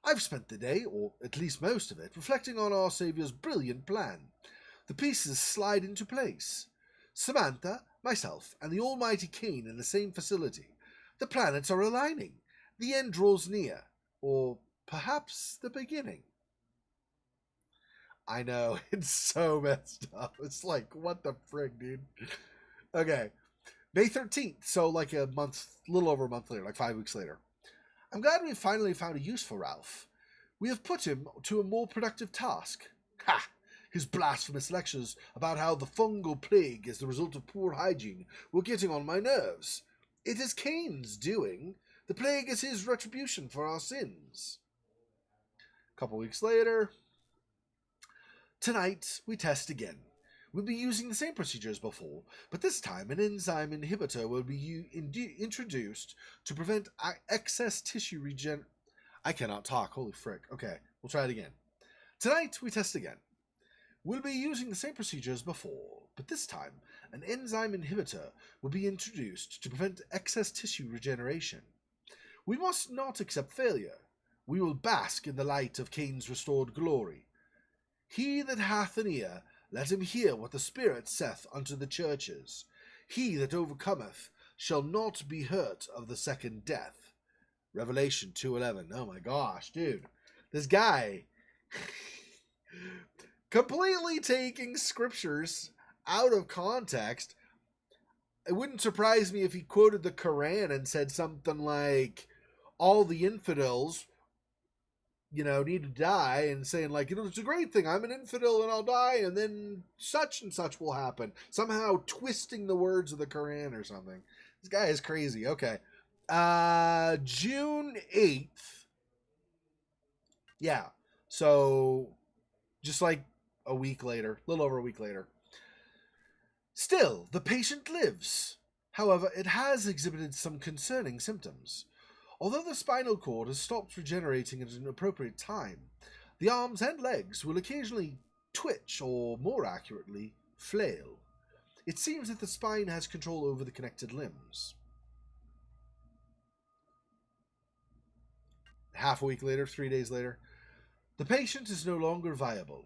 I've spent the day, or at least most of it, reflecting on our Saviour's brilliant plan. The pieces slide into place. Samantha, myself, and the almighty CAYNE in the same facility. The planets are aligning. The end draws near. Or perhaps the beginning. I know, it's so messed up. It's like, what the frig, dude? Okay. May 13th, so like a month, little over a month later, like 5 weeks later. I'm glad we finally found a use for Ralph. We have put him to a more productive task. Ha! His blasphemous lectures about how the fungal plague is the result of poor hygiene were getting on my nerves. It is CAYNE's doing. The plague is his retribution for our sins. A couple weeks later. Tonight, we test again. We'll be using the same procedure as before, but this time an enzyme inhibitor will be introduced to prevent excess tissue regen... I cannot talk, holy frick. Okay, we'll try it again. Tonight, we test again. We'll be using the same procedure as before, but this time an enzyme inhibitor will be introduced to prevent excess tissue regeneration. We must not accept failure. We will bask in the light of CAYNE's restored glory. He that hath an ear, let him hear what the Spirit saith unto the churches. He that overcometh shall not be hurt of the second death. Revelation 2:11. Oh my gosh, dude. This guy completely taking scriptures out of context. It wouldn't surprise me if he quoted the Quran and said something like, all the infidels, need to die, and saying like, it's a great thing, I'm an infidel and I'll die, and then such and such will happen. Somehow twisting the words of the Quran or something. This guy is crazy. Okay. June 8th. Yeah. So, just like a week later, a little over a week later. Still, the patient lives. However, it has exhibited some concerning symptoms. Although the spinal cord has stopped regenerating at an appropriate time, the arms and legs will occasionally twitch, or more accurately, flail. It seems that the spine has control over the connected limbs. half a week later, 3 days later. The patient is no longer viable.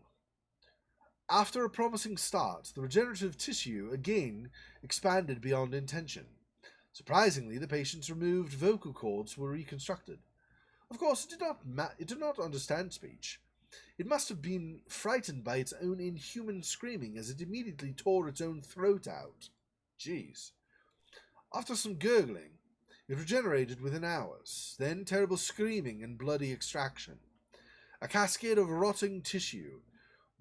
After a promising start, the regenerative tissue again expanded beyond intention. Surprisingly, the patient's removed vocal cords were reconstructed. Of course, it did not understand speech. It must have been frightened by its own inhuman screaming as it immediately tore its own throat out. Jeez. After some gurgling, it regenerated within hours, then terrible screaming and bloody extraction. A cascade of rotting tissue.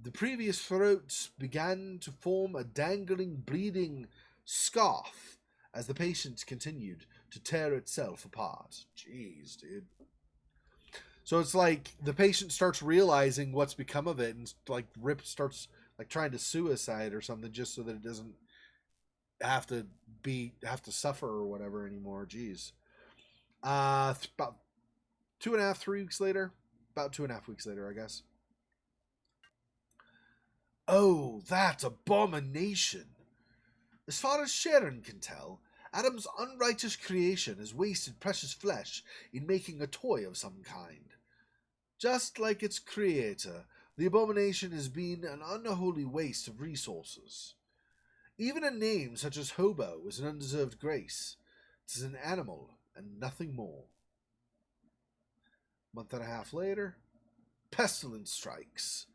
The previous throat began to form a dangling, bleeding scarf as the patient continued to tear itself apart. Jeez, dude. So it's like the patient starts realizing what's become of it and like starts like trying to suicide or something just so that it doesn't have to suffer or whatever anymore. Jeez. About 2.5, 3 weeks later. About 2.5 weeks later, I guess. Oh, that abomination! As far as Sharon can tell, Adam's unrighteous creation has wasted precious flesh in making a toy of some kind. Just like its creator, the abomination has been an unholy waste of resources. Even a name such as Hobo is an undeserved grace. It is an animal and nothing more. Month and a half later, pestilence strikes.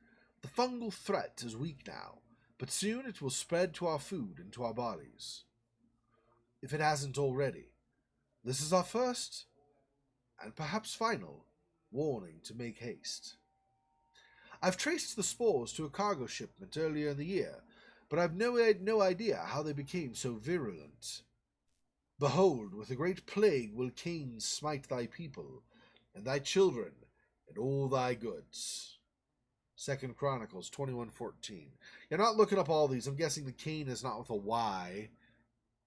The fungal threat is weak now, but soon it will spread to our food and to our bodies. If it hasn't already, this is our first, and perhaps final, warning to make haste. I've traced the spores to a cargo shipment earlier in the year, but I've no idea how they became so virulent. Behold, with a great plague will CAYNE smite thy people, and thy children, and all thy goods. 2 Chronicles 21:14. You're not looking up all these. I'm guessing the CAYNE is not with a Y,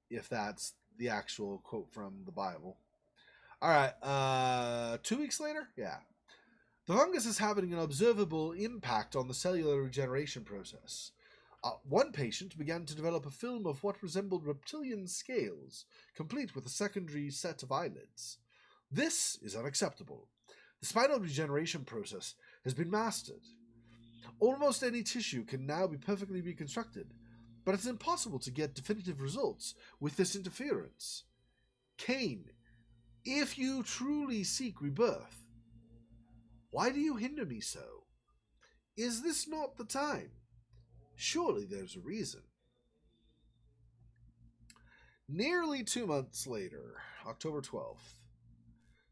if that's the actual quote from the Bible. Alright, 2 weeks later? Yeah. The fungus is having an observable impact on the cellular regeneration process. One patient began to develop a film of what resembled reptilian scales, complete with a secondary set of eyelids. This is unacceptable. The spinal regeneration process has been mastered. Almost any tissue can now be perfectly reconstructed, but it's impossible to get definitive results with this interference. CAYNE, if you truly seek rebirth, why do you hinder me so? Is this not the time? Surely there's a reason. Nearly 2 months later, October 12th,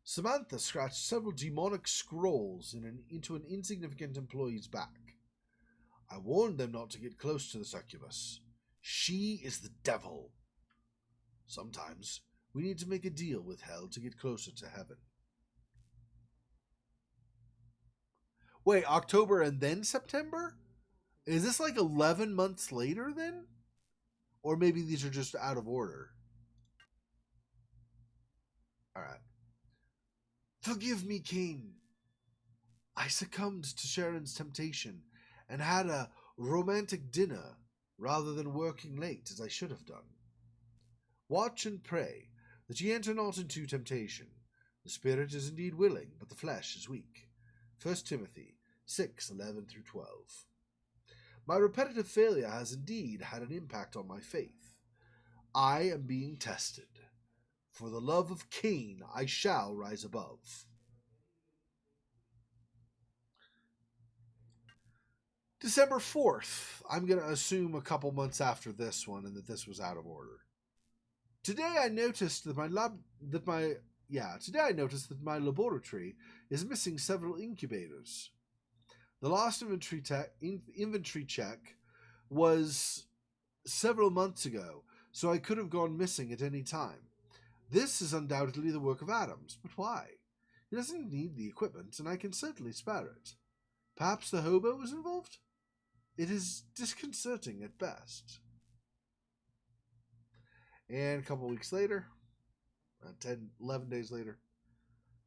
Samantha scratched several demonic scrolls into an insignificant employee's back. I warned them not to get close to the succubus. She is the devil. Sometimes we need to make a deal with hell to get closer to heaven. Wait, October and then September? Is this like 11 months later then? Or maybe these are just out of order. Alright. Forgive me, CAYNE. I succumbed to Sharon's temptation and had a romantic dinner rather than working late as I should have done. Watch and pray that ye enter not into temptation. The spirit is indeed willing, but the flesh is weak. 1 Timothy 6:11-12. My repetitive failure has indeed had an impact on my faith. I am being tested. For the love of CAYNE I shall rise above. December 4th. I'm going to assume a couple months after this one and that this was out of order. Today I noticed that my laboratory is missing several incubators. The last inventory check was several months ago, so I could have gone missing at any time. This is undoubtedly the work of Adams, but why? He doesn't need the equipment, and I can certainly spare it. Perhaps the hobo was involved? It is disconcerting at best. And a couple weeks later, 11 days later,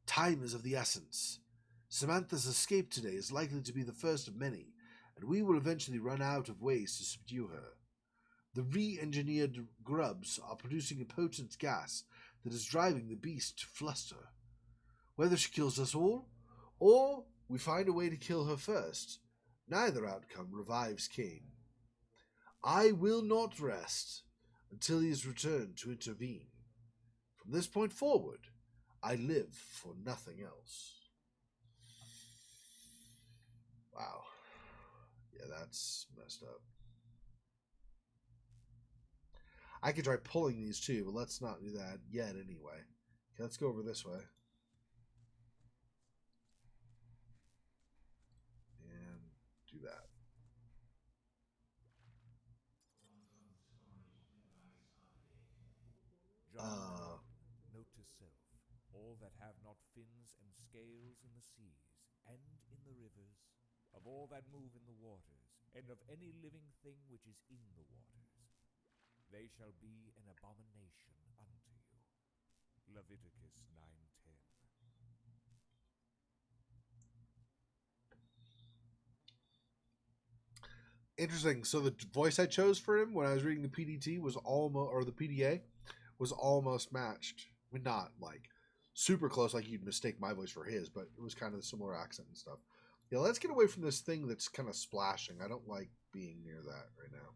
time is of the essence. Samantha's escape today is likely to be the first of many, and we will eventually run out of ways to subdue her. The re-engineered grubs are producing a potent gas that is driving the beast to fluster. Whether she kills us all, or we find a way to kill her first, neither outcome revives CAYNE. I will not rest until he is returned to intervene. From this point forward, I live for nothing else. Wow. Yeah, that's messed up. I could try pulling these too, but let's not do that yet anyway. Okay, let's go over this way. And do that. Note to self, all that have not fins and scales in the seas, and in the rivers, of all that move in the waters, and of any living thing which is in the waters, they shall be an abomination unto you. Leviticus 9:10. Interesting. So the voice I chose for him when I was reading the PDT was almost, or the PDA, was almost matched. I mean, not like super close, like you'd mistake my voice for his, but it was kind of the similar accent and stuff. Yeah, let's get away from this thing that's kind of splashing. I don't like being near that right now.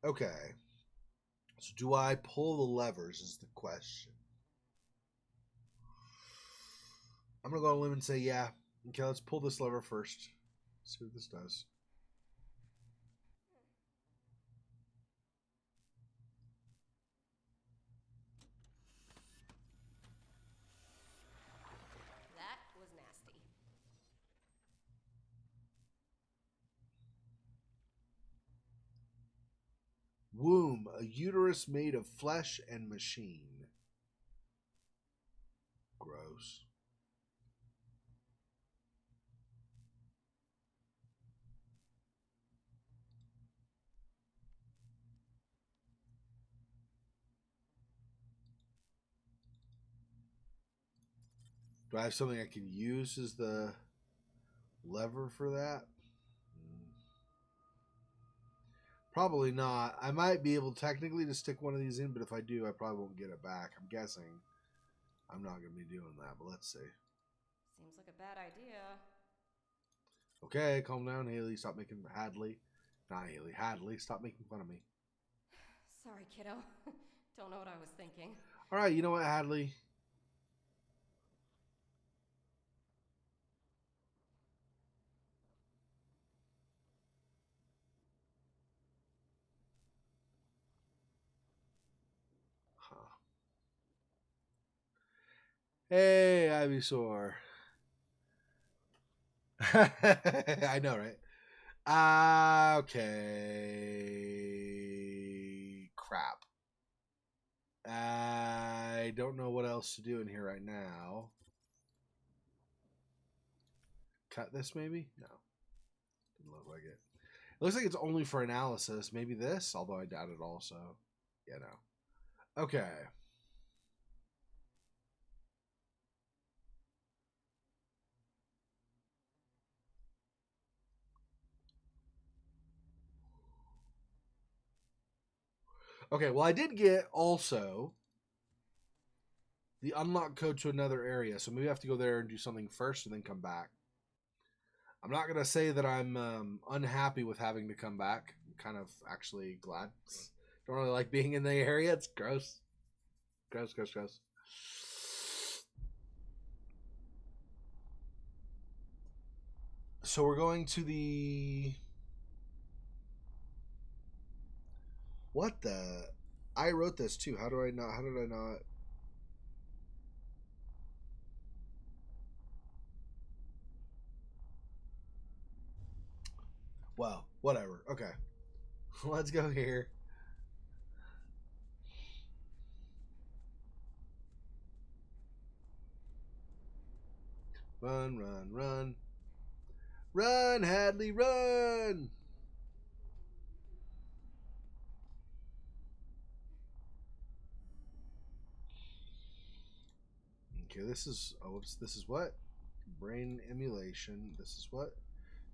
Okay. So do I pull the levers is the question. I'm going to go on a limb and say yeah. Okay, let's pull this lever first. See what this does. That was nasty. Womb, a uterus made of flesh and machine. Gross. Do I have something I can use as the lever for that? Probably not. I might be able technically to stick one of these in, but if I do, I probably won't get it back. I'm guessing I'm not going to be doing that, but let's see. Seems like a bad idea. Okay, calm down, Haley. Stop making Hadley. Not Haley. Hadley, stop making fun of me. Sorry, kiddo. Don't know what I was thinking. All right, you know what, Hadley? Hey, Ivysaur. I know, right? Okay. Crap. I don't know what else to do in here right now. Cut this, maybe? No. Didn't look like it. It looks like it's only for analysis. Maybe this, although I doubt it also. Yeah, no. Okay. Okay, well, I did get also the unlock code to another area, so maybe I have to go there and do something first and then come back. I'm not going to say that I'm unhappy with having to come back. I'm kind of actually glad. Don't really like being in the area. It's gross. Gross, gross, gross. So we're going to the... What the? I wrote this too. How do I not? How did I not? Well, whatever. Okay. Let's go here. Run, run, run. Run, Hadley, run! Okay, this is... Oh, whoops. This is what? Brain emulation. This is what?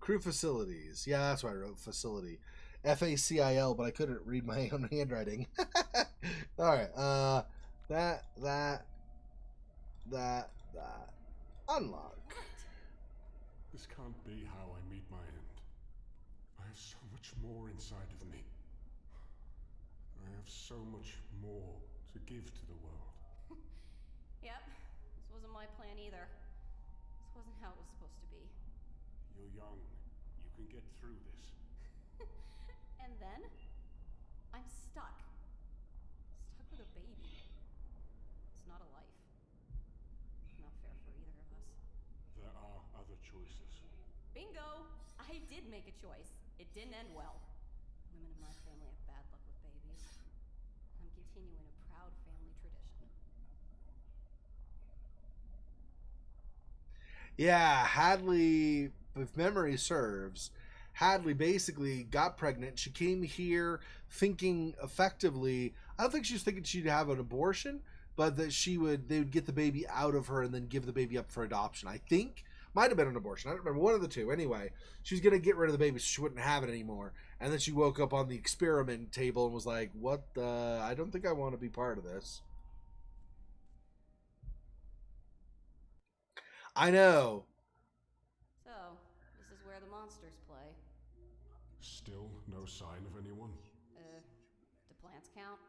Crew facilities. Yeah, that's what I wrote. Facility. FACIL, but I couldn't read my own handwriting. Alright, that, that. Unlock. This can't be how I meet my end. I have so much more inside of me. I have so much more to give to the world. Yep, this wasn't my plan either. This wasn't how it was supposed to be. You're young. You can get through this. And then, I'm stuck. Stuck with a baby. It's not a life. Not fair for either of us. There are other choices. Bingo! I did make a choice. It didn't end well. Women in my family have bad luck with babies. I'm continuing a proud family tradition. Yeah, Hadley, if memory serves, Hadley basically got pregnant. She came here thinking effectively, I don't think she was thinking she'd have an abortion, but that they would get the baby out of her and then give the baby up for adoption. I think. Might have been an abortion. I don't remember. One of the two. Anyway, she was going to get rid of the baby so she wouldn't have it anymore. And then she woke up on the experiment table and was like, what the? I don't think I want to be part of this. I know. So, this is where the monsters play. Still no sign of anyone? Do plants count?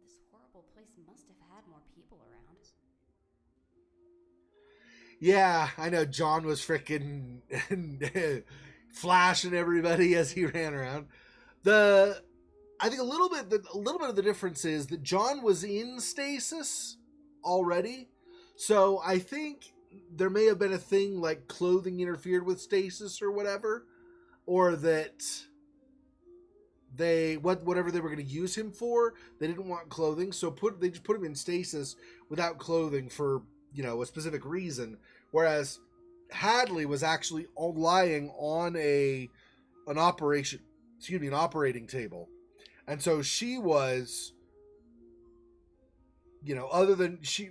This horrible place must have had more people around. Yeah, I know. John was freaking flashing everybody as he ran around. I think a little bit of the difference is that John was in stasis already, so I think there may have been a thing like clothing interfered with stasis or whatever, or that whatever they were going to use him for, they didn't want clothing, so they just put him in stasis without clothing for a specific reason, whereas Hadley was actually lying on an operating table, and so she was, other than she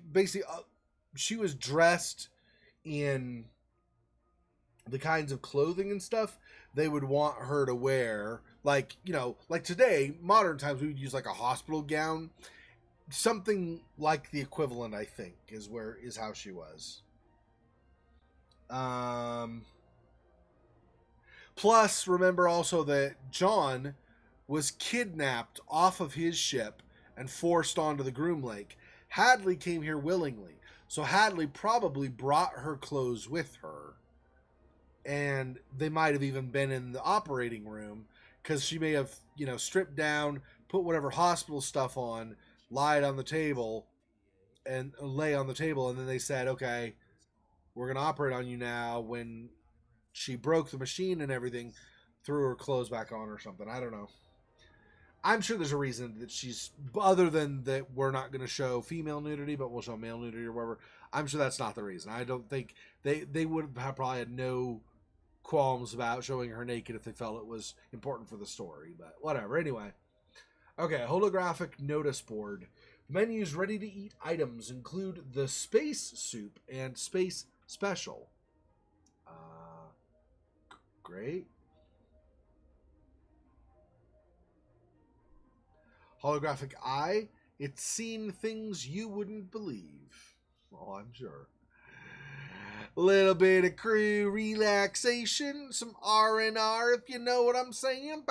was dressed in the kinds of clothing and stuff they would want her to wear, like today, modern times, we would use like a hospital gown. Something like the equivalent, I think, is how she was. Plus, remember also that John was kidnapped off of his ship and forced onto the Groom Lake. Hadley came here willingly, so Hadley probably brought her clothes with her, and they might have even been in the operating room because she may have, stripped down, put whatever hospital stuff on, lay on the table, and then they said, okay, we're going to operate on you now. When she broke the machine and everything, threw her clothes back on or something. I don't know. I'm sure there's a reason that she's, other than that we're not going to show female nudity, but we'll show male nudity or whatever. I'm sure that's not the reason. I don't think they would have probably had no qualms about showing her naked if they felt it was important for the story, but whatever. Anyway. Okay, holographic notice board. Menus ready-to-eat items include the space soup and space special. Great. Holographic eye. It's seen things you wouldn't believe. Oh, I'm sure. Little bit of crew relaxation, some R&R, if you know what I'm saying.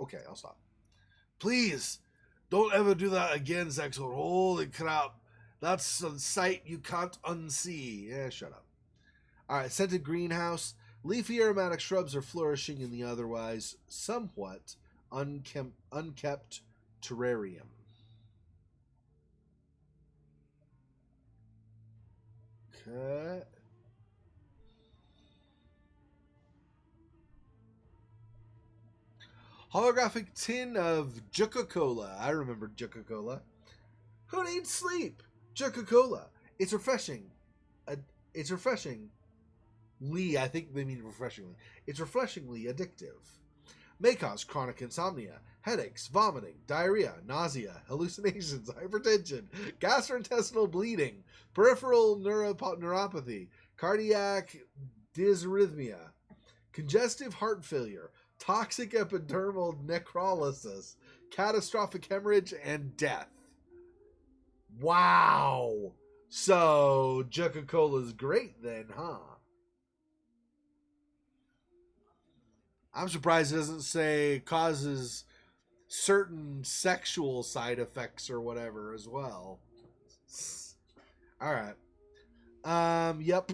Okay, I'll stop. Please, don't ever do that again, Xexor. Holy crap. That's a sight you can't unsee. Yeah, shut up. Alright, scented greenhouse. Leafy aromatic shrubs are flourishing in the otherwise somewhat unkept terrarium. Okay. Holographic tin of Juca-Cola. I remember Juca-Cola. Who needs sleep? Juca-Cola. It's refreshing. It's refreshing. I think they mean refreshingly. It's refreshingly addictive. May cause chronic insomnia, headaches, vomiting, diarrhea, nausea, hallucinations, hypertension, gastrointestinal bleeding, peripheral neuropathy, cardiac dysrhythmia, congestive heart failure, toxic epidermal necrolysis, catastrophic hemorrhage, and death. Wow. So, Coca-Cola's great then, huh? I'm surprised it doesn't say causes certain sexual side effects or whatever as well. All right. Yep.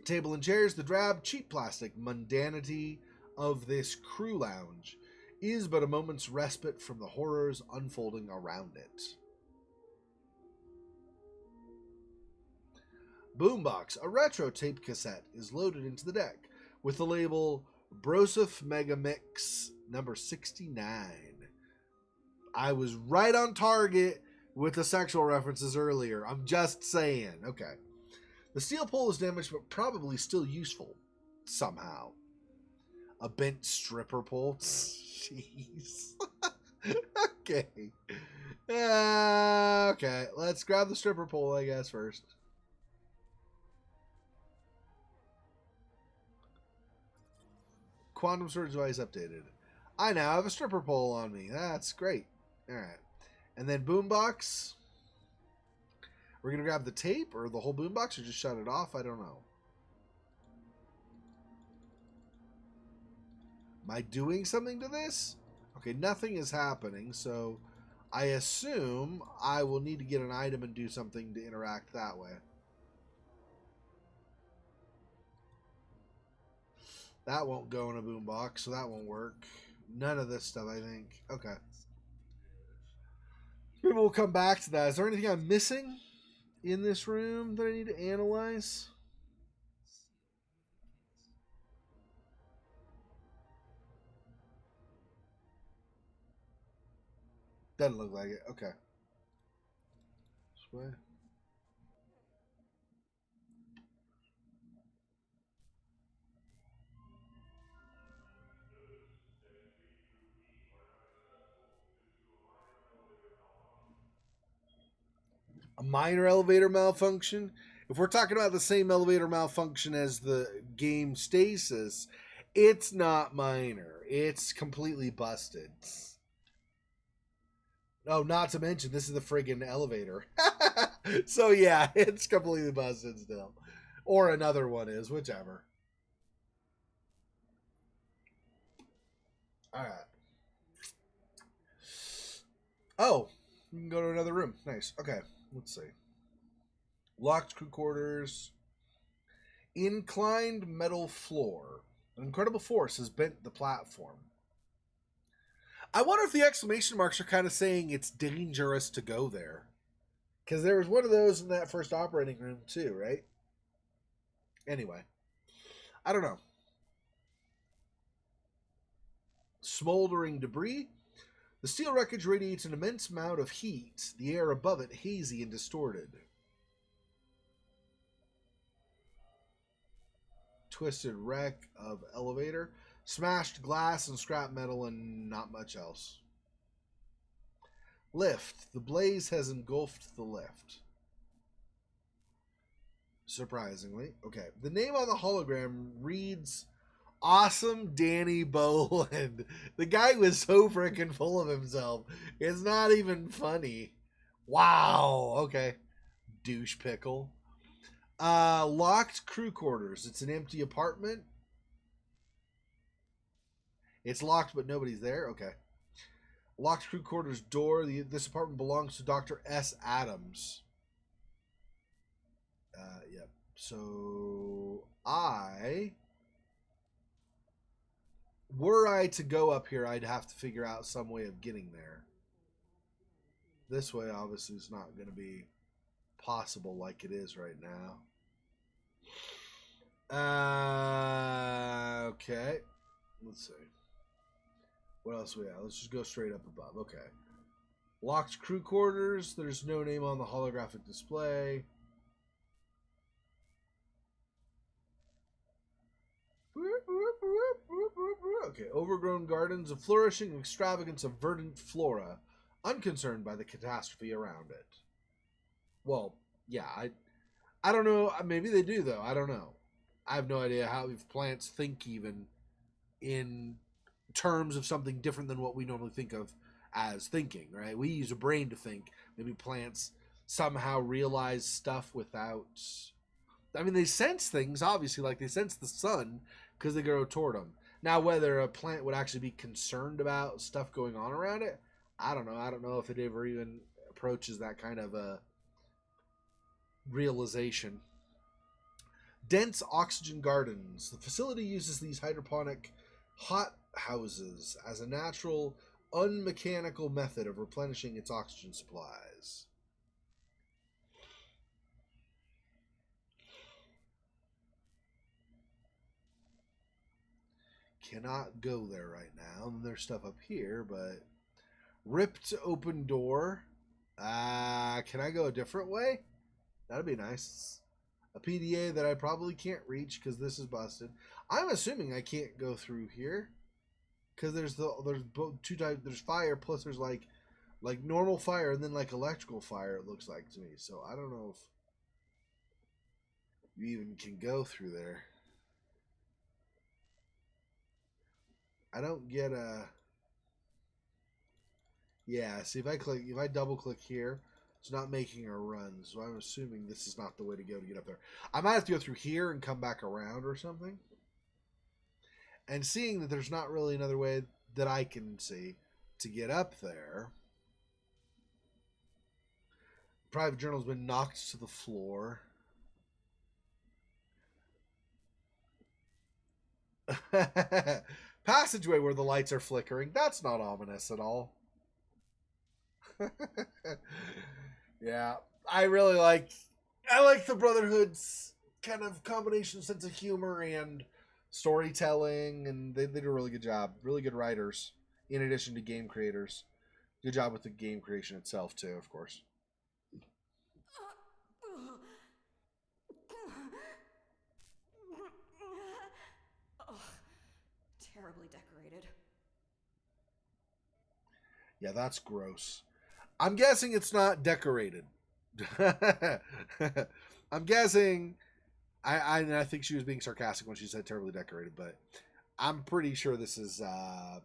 Table and chairs, the drab, cheap plastic mundanity of this crew lounge is but a moment's respite from the horrors unfolding around it. Boombox, a retro tape cassette, is loaded into the deck with the label Broseph Megamix number 69. I was right on target with the sexual references earlier. I'm just saying. Okay. The steel pole is damaged, but probably still useful somehow. A bent stripper pole? Jeez. Okay. Okay. Let's grab the stripper pole, I guess, first. Quantum storage device updated. I now have a stripper pole on me. That's great. Alright. And then boombox. We're going to grab the tape or the whole boombox or just shut it off? I don't know. Am I doing something to this? Okay, nothing is happening, so I assume I will need to get an item and do something to interact that way. That won't go in a boombox, so that won't work. None of this stuff, I think. Okay. Maybe we'll come back to that. Is there anything I'm missing in this room that I need to analyze? Doesn't look like it. Okay. This way. A minor elevator malfunction? If we're talking about the same elevator malfunction as the game STASIS, it's not minor. It's completely busted. Oh, not to mention, this is the friggin' elevator. So yeah, it's completely busted still. Or another one is, whichever. Alright. Oh, we can go to another room. Nice. Okay, let's see. Locked crew quarters. Inclined metal floor. An incredible force has bent the platform. I wonder if the exclamation marks are kind of saying it's dangerous to go there. Because there was one of those in that first operating room too, right? Anyway. I don't know. Smoldering debris. The steel wreckage radiates an immense amount of heat, the air above it hazy and distorted. Twisted wreck of elevator. Smashed glass and scrap metal and not much else. Lift. The blaze has engulfed the lift. Surprisingly. Okay. The name on the hologram reads Awesome Danny Boland. The guy was so freaking full of himself. It's not even funny. Wow. Okay. Douche pickle. Locked crew quarters. It's an empty apartment. It's locked, but nobody's there. Okay. Locked crew quarters door. This apartment belongs to Dr. S. Adams. Yep. So were I to go up here, I'd have to figure out some way of getting there. This way, obviously, is not going to be possible like it is right now. Okay. Let's see. What else we have? Let's just go straight up above. Okay. Locked crew quarters. There's no name on the holographic display. Okay. Overgrown gardens, a flourishing extravagance of verdant flora, unconcerned by the catastrophe around it. Well, yeah, I don't know. Maybe they do, though. I don't know. I have no idea how these plants think even in terms of something different than what we normally think of as thinking, right? We use a brain to think. Maybe plants somehow realize stuff without. I mean, they sense things, obviously, like they sense the sun because they grow toward them. Now, whether a plant would actually be concerned about stuff going on around it, I don't know. I don't know if it ever even approaches that kind of a realization. Dense oxygen gardens. The facility uses these hydroponic hot houses as a natural, unmechanical method of replenishing its oxygen supplies. Cannot go there right now. And there's stuff up here, but ripped open door. Can I go a different way? That'd be nice. A PDA that I probably can't reach because this is busted. I'm assuming I can't go through here because there's two types. There's fire plus there's like normal fire and then like electrical fire. It looks like to me. So I don't know if you even can go through there. I don't get a. Yeah, see if I double click here, it's not making a run, so I'm assuming this is not the way to go to get up there. I might have to go through here and come back around or something. And seeing that there's not really another way that I can see to get up there. Private journal's been knocked to the floor. Passageway where the lights are flickering. That's not ominous at all. Yeah, I like the Brotherhood's kind of combination sense of humor and storytelling, and they did a really good job. Really good writers, in addition to game creators. Good job with the game creation itself too, of course. Terribly decorated. Yeah, that's gross. I'm guessing it's not decorated. I'm guessing. I think she was being sarcastic when she said terribly decorated, but I'm pretty sure this is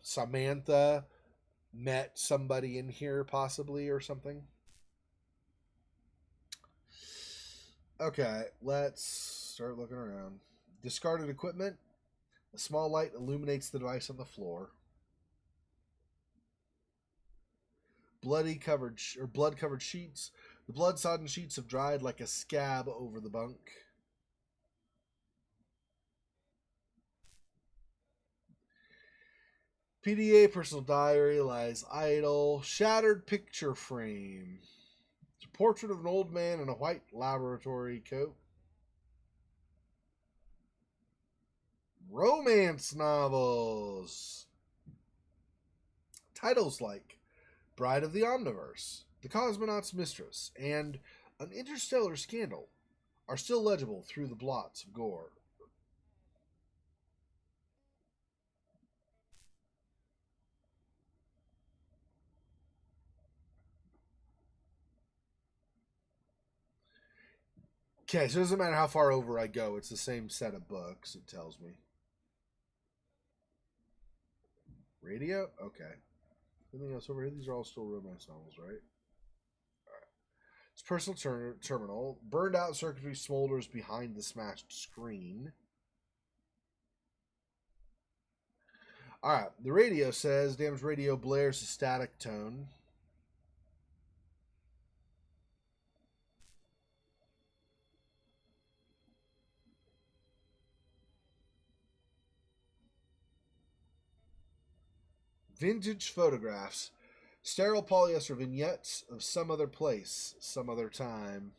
Samantha met somebody in here possibly or something. Okay, let's start looking around. Discarded equipment. A small light illuminates the device on the floor. Blood-covered sheets. The blood-sodden sheets have dried like a scab over the bunk. PDA personal diary lies idle. Shattered picture frame. It's a portrait of an old man in a white laboratory coat. Romance novels. Titles like Bride of the Omniverse, The Cosmonaut's Mistress, and An Interstellar Scandal are still legible through the blots of gore. Okay, so it doesn't matter how far over I go, it's the same set of books, it tells me. Radio? Okay. Anything else over here? These are all still romance novels, right? Alright. It's personal terminal. Burned out circuitry smolders behind the smashed screen. Alright, the radio says damaged radio blares a static tone. Vintage photographs. Sterile polyester vignettes of some other place, some other time.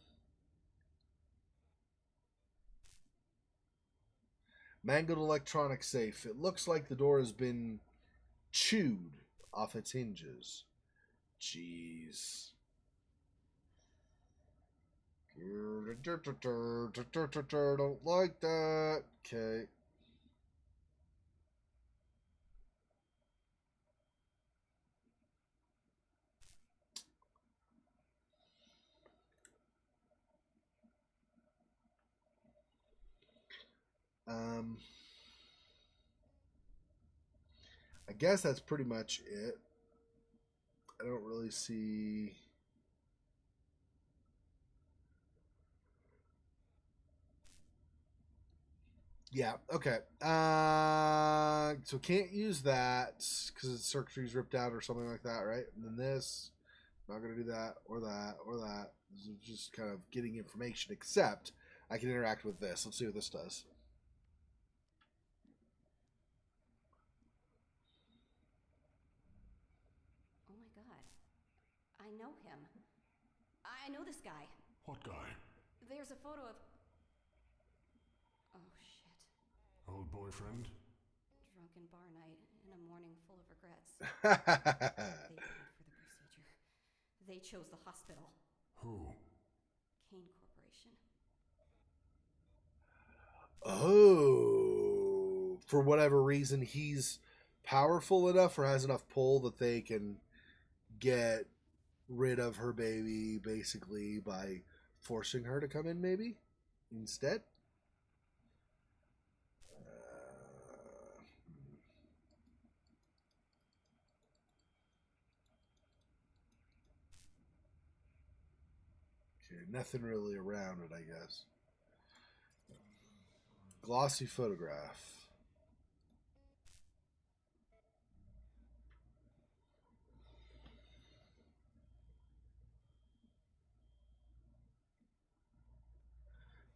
Mangled electronic safe. It looks like the door has been chewed off its hinges. Jeez. Don't like that. Okay. I guess that's pretty much it. I don't really see. Yeah, okay. So can't use that because the circuitry's ripped out or something like that, right? And then this, not going to do that or that or that. This is just kind of getting information, except I can interact with this. Let's see what this does. Oh my god. I know him. I know this guy. What guy? There's a photo of... Oh, shit. Old boyfriend? Drunken bar night and a morning full of regrets. They paid for the procedure. They chose the hospital. Who? CAYNE Corporation. Oh, for whatever reason, he's powerful enough or has enough pull that they can get rid of her baby basically by forcing her to come in, maybe instead. Okay, nothing really around it, I guess. Glossy photograph.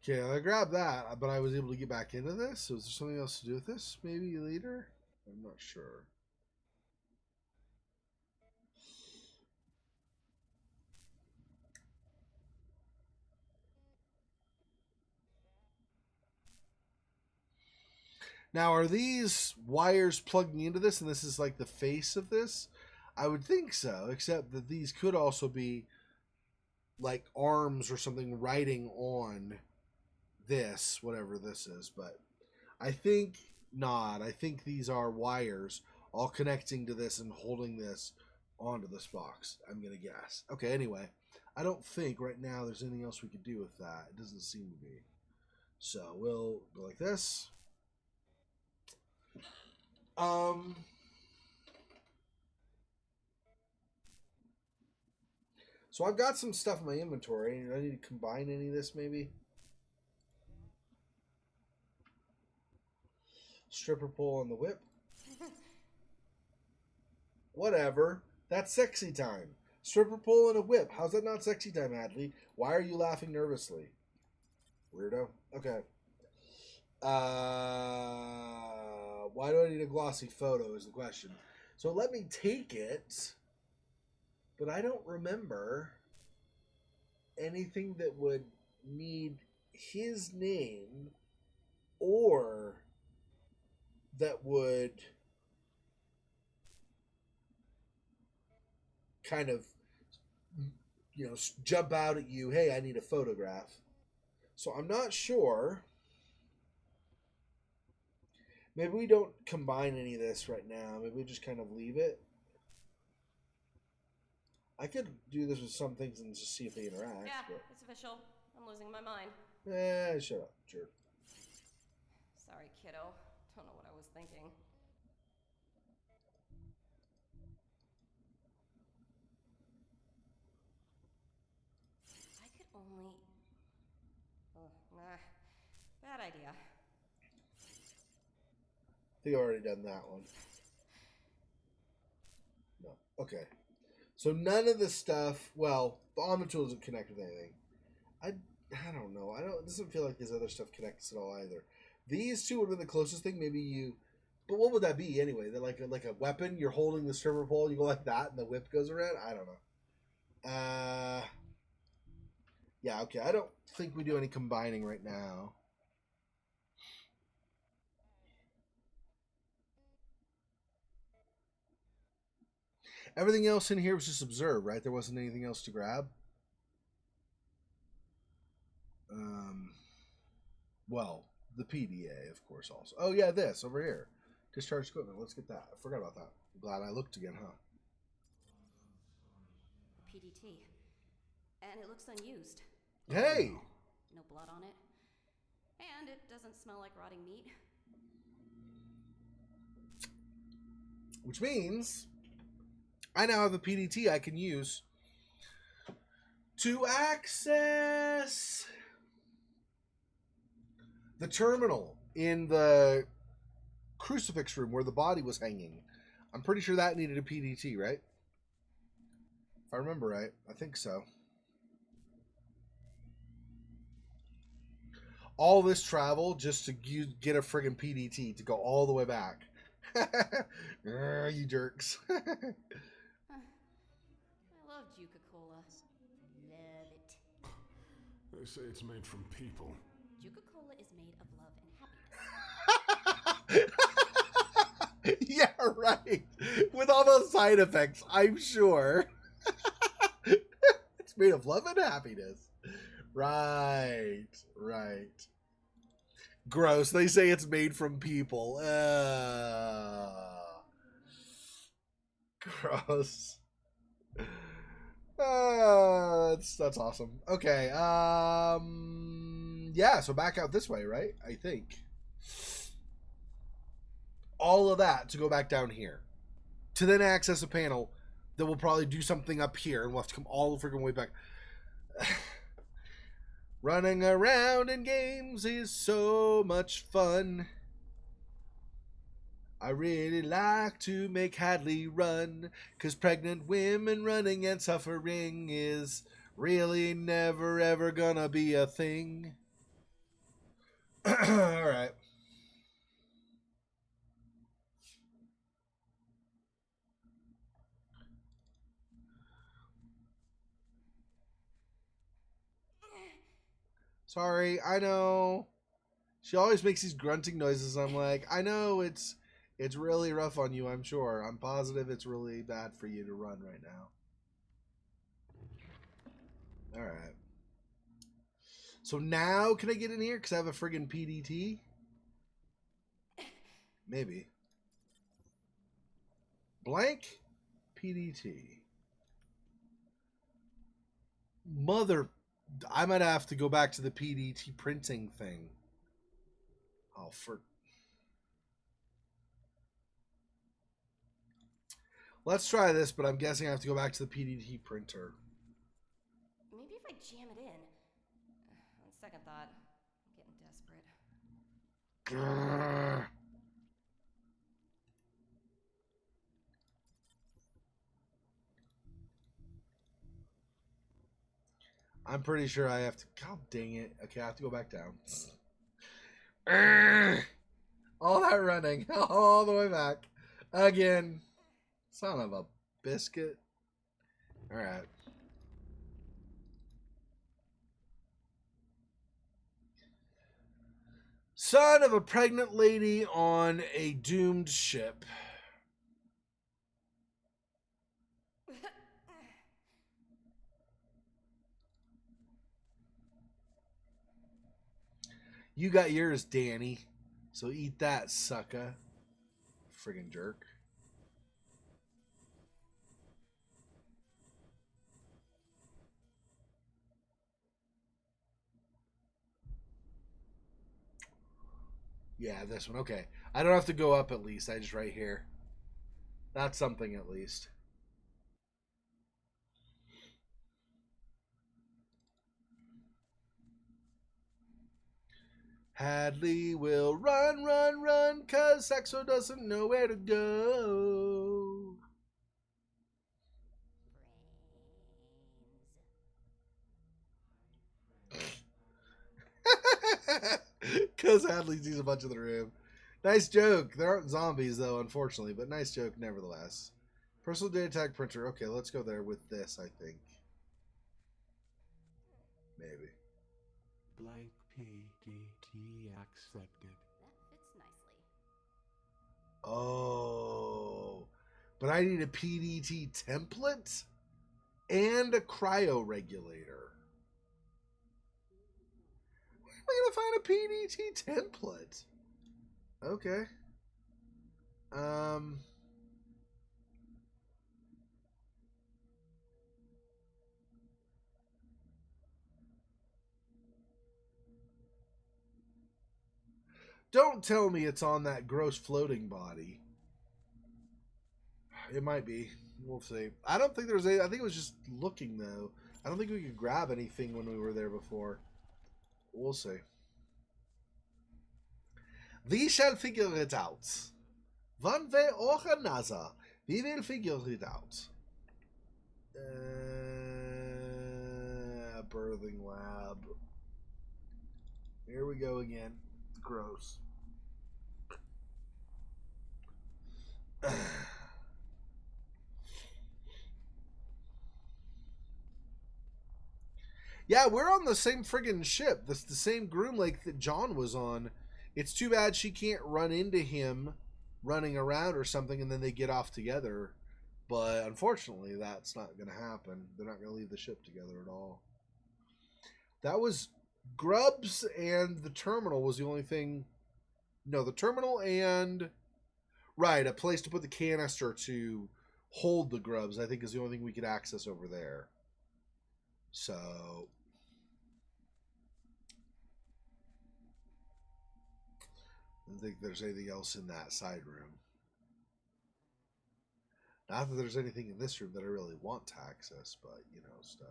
Okay, I grabbed that, but I was able to get back into this. So is there something else to do with this? Maybe later? I'm not sure. Now, are these wires plugging into this, and this is like the face of this? I would think so, except that these could also be like arms or something riding on this, whatever this is. But I think not. I think these are wires all connecting to this and holding this onto this box, I'm going to guess. Okay, anyway, I don't think right now there's anything else we could do with that. It doesn't seem to be. So we'll go like this. So I've got some stuff in my inventory. I need to combine any of this, maybe. Stripper pole on the whip. Whatever. That's sexy time. Stripper pole and a whip. How's that not sexy time, Hadley? Why are you laughing nervously? Weirdo. Okay. Why do I need a glossy photo is the question. So let me take it, but I don't remember anything that would need his name or that would kind of, jump out at you, hey, I need a photograph. So I'm not sure. Maybe we don't combine any of this right now. Maybe we just kind of leave it. I could do this with some things and just see if they interact. Yeah, but... it's official. I'm losing my mind. Shut up, jerk. Sorry, kiddo. Don't know what I was thinking. I could only... Oh, nah. Bad idea. I think I've already done that one. No. Okay. So none of the stuff... Well, the Almond tool doesn't connect with anything. I don't know. It doesn't feel like this other stuff connects at all either. These two would be the closest thing. Maybe you... But what would that be anyway? They're like a weapon? You're holding the stripper pole, you go like that, and the whip goes around? I don't know. Yeah, okay. I don't think we do any combining right now. Everything else in here was just observe, right? There wasn't anything else to grab. Well, the PDA, of course, also. Oh, yeah, this over here. Discharge equipment. Let's get that. I forgot about that. I'm glad I looked again, huh? PDT. And it looks unused. Hey! No blood on it. And it doesn't smell like rotting meat. Which means I now have a PDT I can use to access the terminal in the crucifix room where the body was hanging. I'm pretty sure that needed a PDT, right? If I remember right. I think so. All this travel just to get a friggin' PDT to go all the way back. You jerks. I love Juca-Cola. Love it. They say it's made from people. Juca-Cola is made of love and happiness. Yeah, right. With all those side effects, I'm sure. It's made of love and happiness. Right. Gross. They say it's made from people. Gross. That's awesome. Okay. Yeah, so back out this way, right? I think. All of that to go back down here. To then access a panel that will probably do something up here, and we'll have to come all the freaking way back. Running around in games is so much fun. I really like to make Hadley run, 'cause pregnant women running and suffering is really never ever gonna be a thing. Alright. Sorry, I know. She always makes these grunting noises. I'm like, I know it's really rough on you, I'm sure. I'm positive it's really bad for you to run right now. Alright. So now can I get in here because I have a friggin' PDT? Maybe. Blank PDT. Mother... I might have to go back to the PDT printing thing. Oh, for... Let's try this, but I'm guessing I have to go back to the PDT printer. Maybe if I jam it in. On second thought, I'm getting desperate. Grrr. I'm pretty sure I have to... God dang it. Okay, I have to go back down. All that running. All the way back. Again. Son of a biscuit. Alright. Son of a pregnant lady on a doomed ship. You got yours, Danny. So eat that, sucker. Friggin' jerk. Yeah, this one. Okay. I don't have to go up at least. I just right here. That's something at least. Hadley will run, 'cause Xexor doesn't know where to go. Because Hadley sees a bunch of the room. Nice joke. There aren't zombies, though, unfortunately, but nice joke nevertheless. Personal data tag printer. Okay, let's go there with this, I think. Maybe. Blank PDT accepted. That fits nicely. Oh. But I need a PDT template and a cryo regulator. Where am I going to find a PDT template? Okay. Don't tell me it's on that gross floating body. It might be. We'll see. I don't think there was any. I think it was just looking, though. I don't think we could grab anything when we were there before. We'll see. We shall figure it out. One way or another, we will figure it out. Birthing lab. Here we go again. Gross. Yeah, we're on the same friggin' ship. That's the same groom lake that John was on. It's too bad she can't run into him running around or something and then they get off together. But unfortunately, that's not going to happen. They're not going to leave the ship together at all. That was Grubs, and the terminal was the only thing. No, the terminal and... Right, a place to put the canister to hold the grubs, I think, is the only thing we could access over there. So... I don't think there's anything else in that side room. Not that there's anything in this room that I really want to access, but, you know, stuff.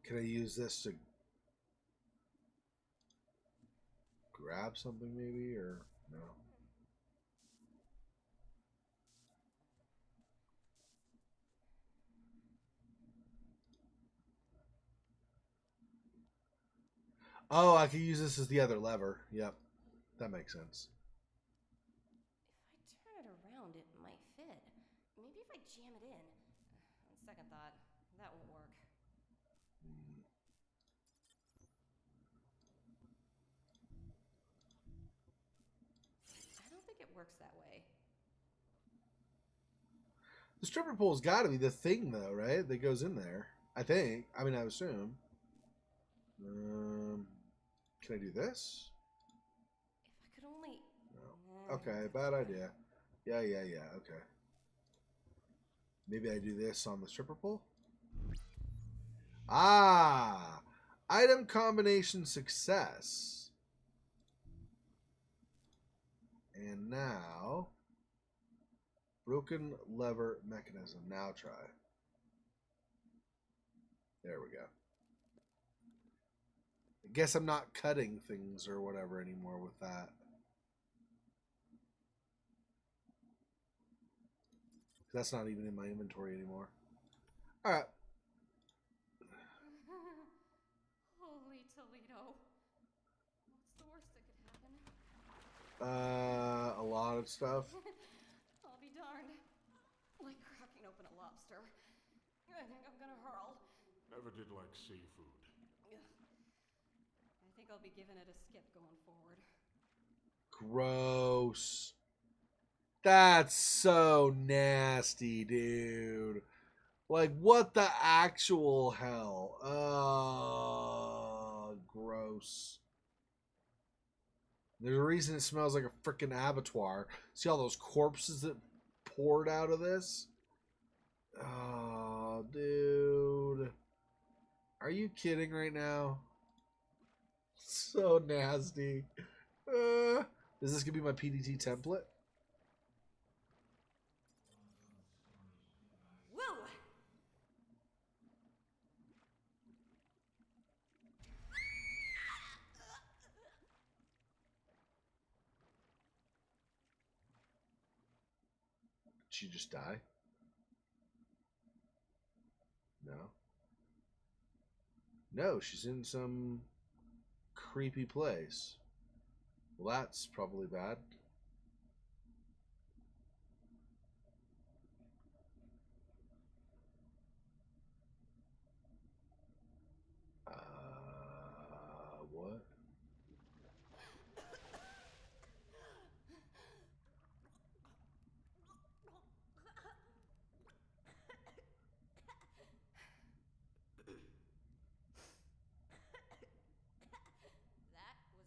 Can I use this to grab something maybe, or no? Oh, I could use this as the other lever. Yep, that makes sense. If I turn it around, it might fit. Maybe if I jam it in. On second thought, that won't work. I don't think it works that way. The stripper pole's got to be the thing, though, right? That goes in there. I think. I mean, I assume. Can I do this? If I could only... No. Okay, bad idea. Yeah. Okay. Maybe I do this on the stripper pole? Ah! Item combination success. And now... Broken lever mechanism. Now try. There we go. I guess I'm not cutting things or whatever anymore with that. That's not even in my inventory anymore. Alright. Holy Toledo. What's the worst that could happen? A lot of stuff. I'll be darned. Like cracking open a lobster. I think I'm gonna hurl. Never did like seafood. I think I'll be giving it a skip going forward. Gross. That's so nasty, dude. Like, what the actual hell? Gross. There's a reason it smells like a freaking abattoir. See all those corpses that poured out of this? Oh, dude. Are you kidding right now? So nasty. Is this going to be my PDT template? Whoa! Did she just die? No. No, she's in some creepy place. Well, that's probably bad. What? That was nasty.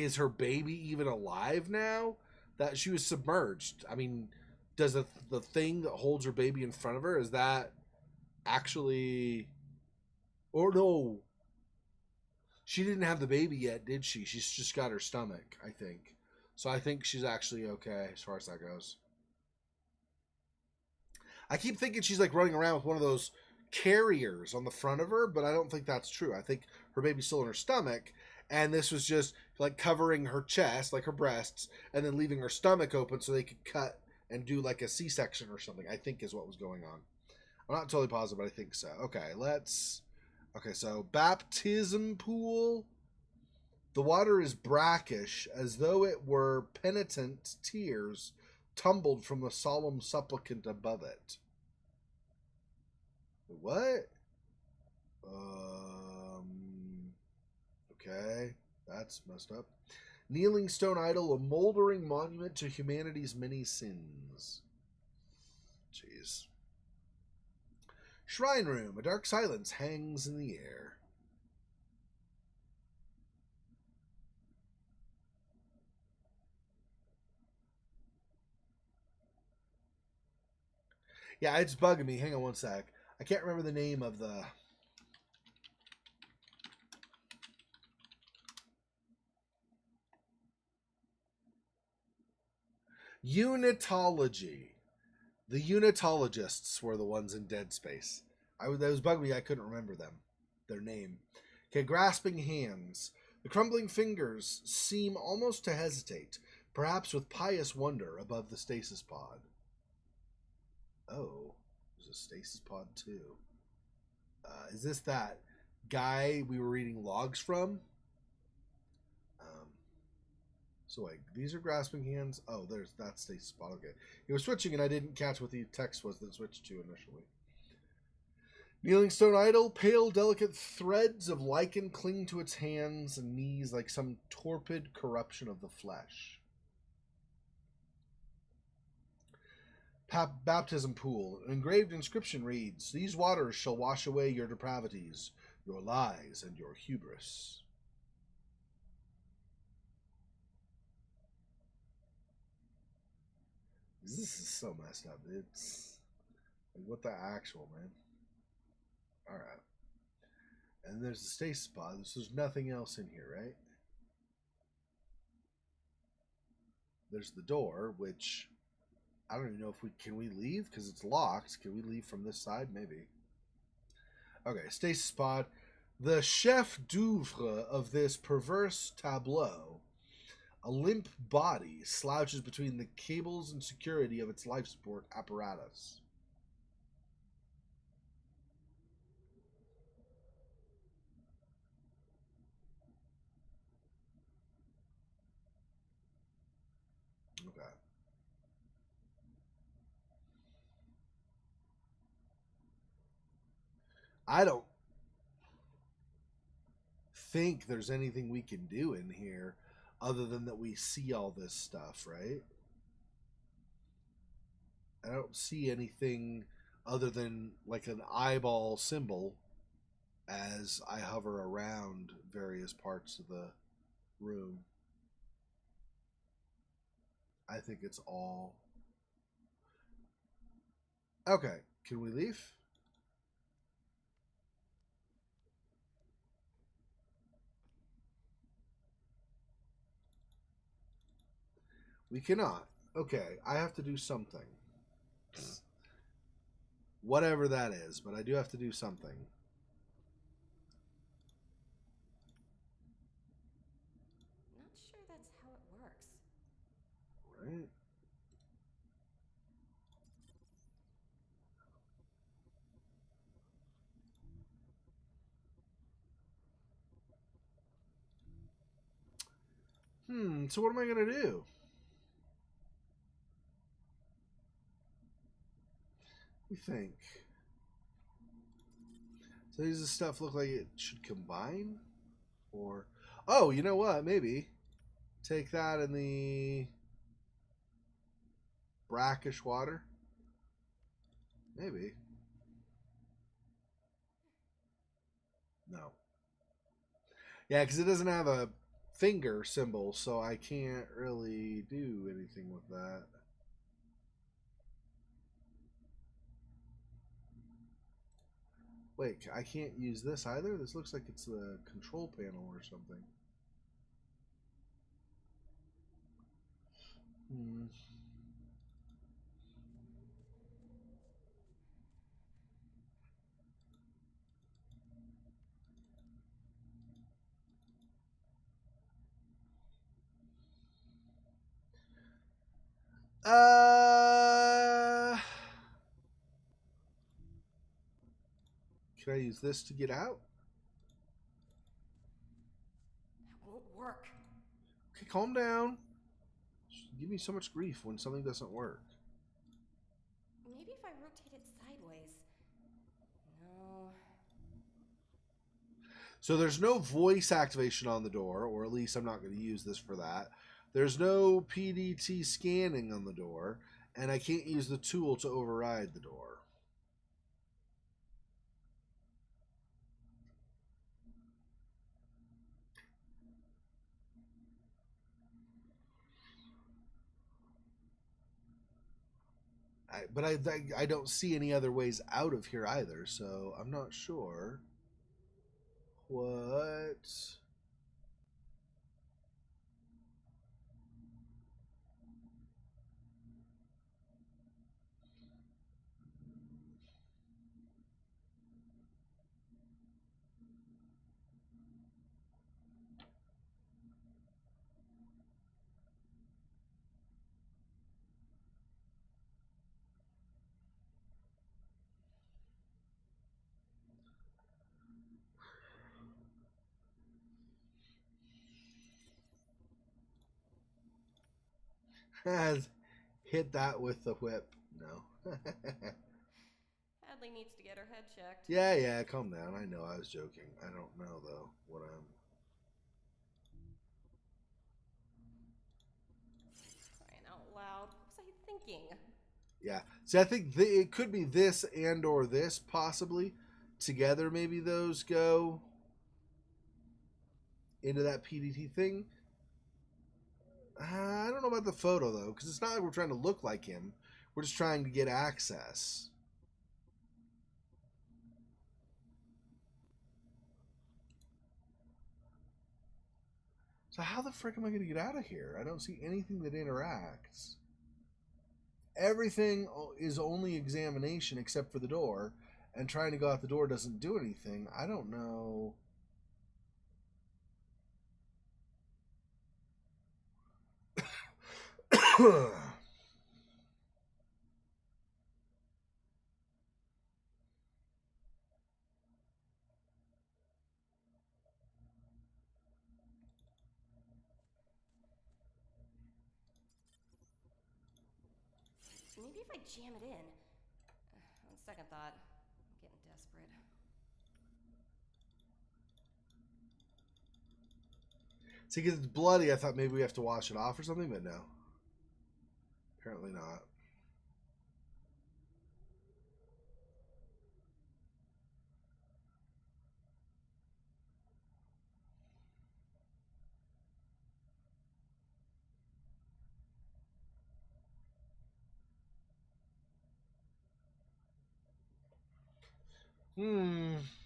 is her baby even alive now? That she was submerged. I mean, does the thing that holds her baby in front of her, is that actually... Or no. She didn't have the baby yet, did she? She's just got her stomach, I think. So I think she's actually okay as far as that goes. I keep thinking she's like running around with one of those carriers on the front of her, but I don't think that's true. I think her baby's still in her stomach, and this was just like covering her chest, like her breasts, and then leaving her stomach open so they could cut and do like a C-section or something, I think is what was going on. I'm not totally positive, but I think so. Okay, so baptism pool. The water is brackish, as though it were penitent tears tumbled from the solemn supplicant above it. What? Okay, that's messed up. Kneeling stone idol, a moldering monument to humanity's many sins. Jeez. Shrine room, a dark silence hangs in the air. Yeah, it's bugging me. Hang on one sec. I can't remember the name of the... Unitology. The Unitologists were the ones in Dead Space. That was bugging me. I couldn't remember them. Their name. Okay, grasping hands. The crumbling fingers seem almost to hesitate, perhaps with pious wonder above the stasis pod. Oh, there's a stasis pod too. Is this that guy we were reading logs from? So wait, these are grasping hands. Oh, there's that stasis pod. Okay, he was switching, and I didn't catch what the text was that switched to initially. Kneeling stone idol, pale, delicate threads of lichen cling to its hands and knees like some torpid corruption of the flesh. Baptism pool. An engraved inscription reads, "These waters shall wash away your depravities, your lies, and your hubris." This is so messed up. It's like, what the actual, man? Alright. And there's the stasis pod. So there's nothing else in here, right? There's the door, which I don't even know if can we leave? Because it's locked. Can we leave from this side? Maybe. Okay, stasis pod. The chef d'oeuvre of this perverse tableau, a limp body, slouches between the cables and security of its life support apparatus. Okay. I don't think there's anything we can do in here other than that we see all this stuff, right? I don't see anything other than like an eyeball symbol as I hover around various parts of the room. I think it's all... Okay, can we leave? We cannot. Okay, I have to do something. Whatever that is, but I do have to do something. Not sure that's how it works. Right? So what am I going to do? We think. So does this stuff look like it should combine? Or, oh, you know what? Maybe take that in the brackish water. Maybe. No. Yeah, because it doesn't have a finger symbol, so I can't really do anything with that. Wait, I can't use this either? This looks like it's the control panel or something. Hmm. Can I use this to get out? That won't work. Okay, calm down. You give me so much grief when something doesn't work. Maybe if I rotate it sideways. No. So there's no voice activation on the door, or at least I'm not going to use this for that. There's no PDT scanning on the door, and I can't use the tool to override the door. But I don't see any other ways out of here either, so I'm not sure what. Hit that with the whip. No. Hadley needs to get her head checked. Yeah, calm down. I know I was joking. I don't know, though, what I'm... Crying out loud. What was I thinking? Yeah. See, I think it could be this and or this, possibly. Together, maybe those go into that PDT thing. I don't know about the photo, though, because it's not like we're trying to look like him. We're just trying to get access. So how the frick am I going to get out of here? I don't see anything that interacts. Everything is only examination except for the door, and trying to go out the door doesn't do anything. I don't know. Maybe if I jam it in. On second thought, I'm getting desperate. See, because it's bloody, I thought maybe we have to wash it off or something, but no. Apparently not.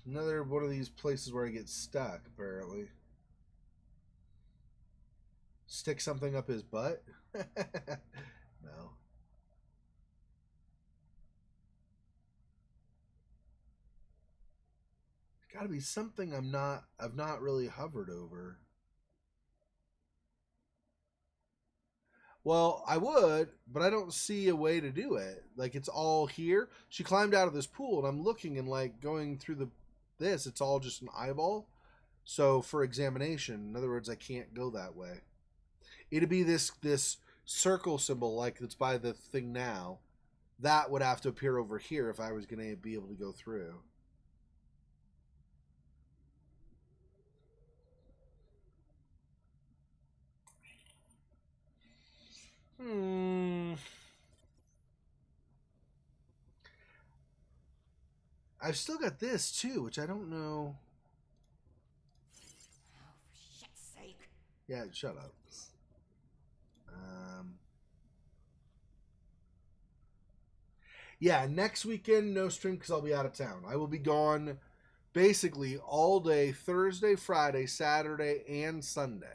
Another one of these places where I get stuck, apparently. Stick something up his butt? No. Gotta be something I've not really hovered over. Well, I would, but I don't see a way to do it. Like, it's all here. She climbed out of this pool, and I'm looking and, like, going through this. It's all just an eyeball. So, for examination, in other words, I can't go that way. It'd be this circle symbol, like that's by the thing now. That would have to appear over here if I was going to be able to go through. I've still got this too, which I don't know. Oh, for shit's sake. Yeah, shut up. Yeah, next weekend, no stream because I'll be out of town. I will be gone basically all day Thursday, Friday, Saturday, and Sunday.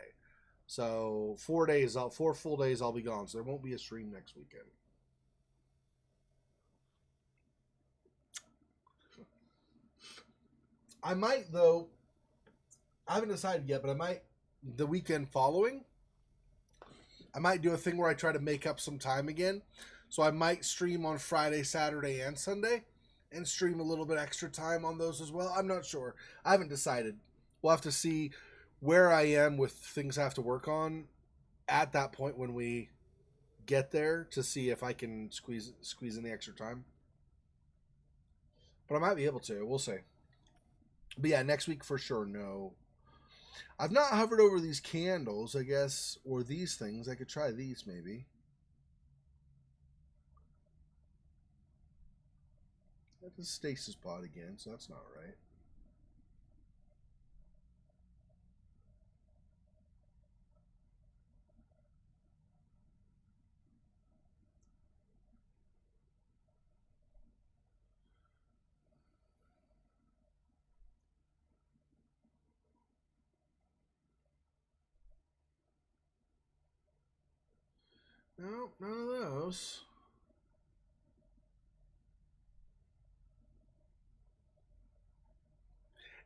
So 4 full days I'll be gone. So there won't be a stream next weekend. I might, though, I haven't decided yet, but I might, the weekend following, I might do a thing where I try to make up some time again. So I might stream on Friday, Saturday, and Sunday, and stream a little bit extra time on those as well. I'm not sure. I haven't decided. We'll have to see where I am with things I have to work on at that point when we get there to see if I can squeeze in the extra time. But I might be able to. We'll see. But yeah, next week for sure, no. I've not hovered over these candles, I guess, or these things. I could try these maybe. That's a stasis pod again, so that's not right. No, none of those.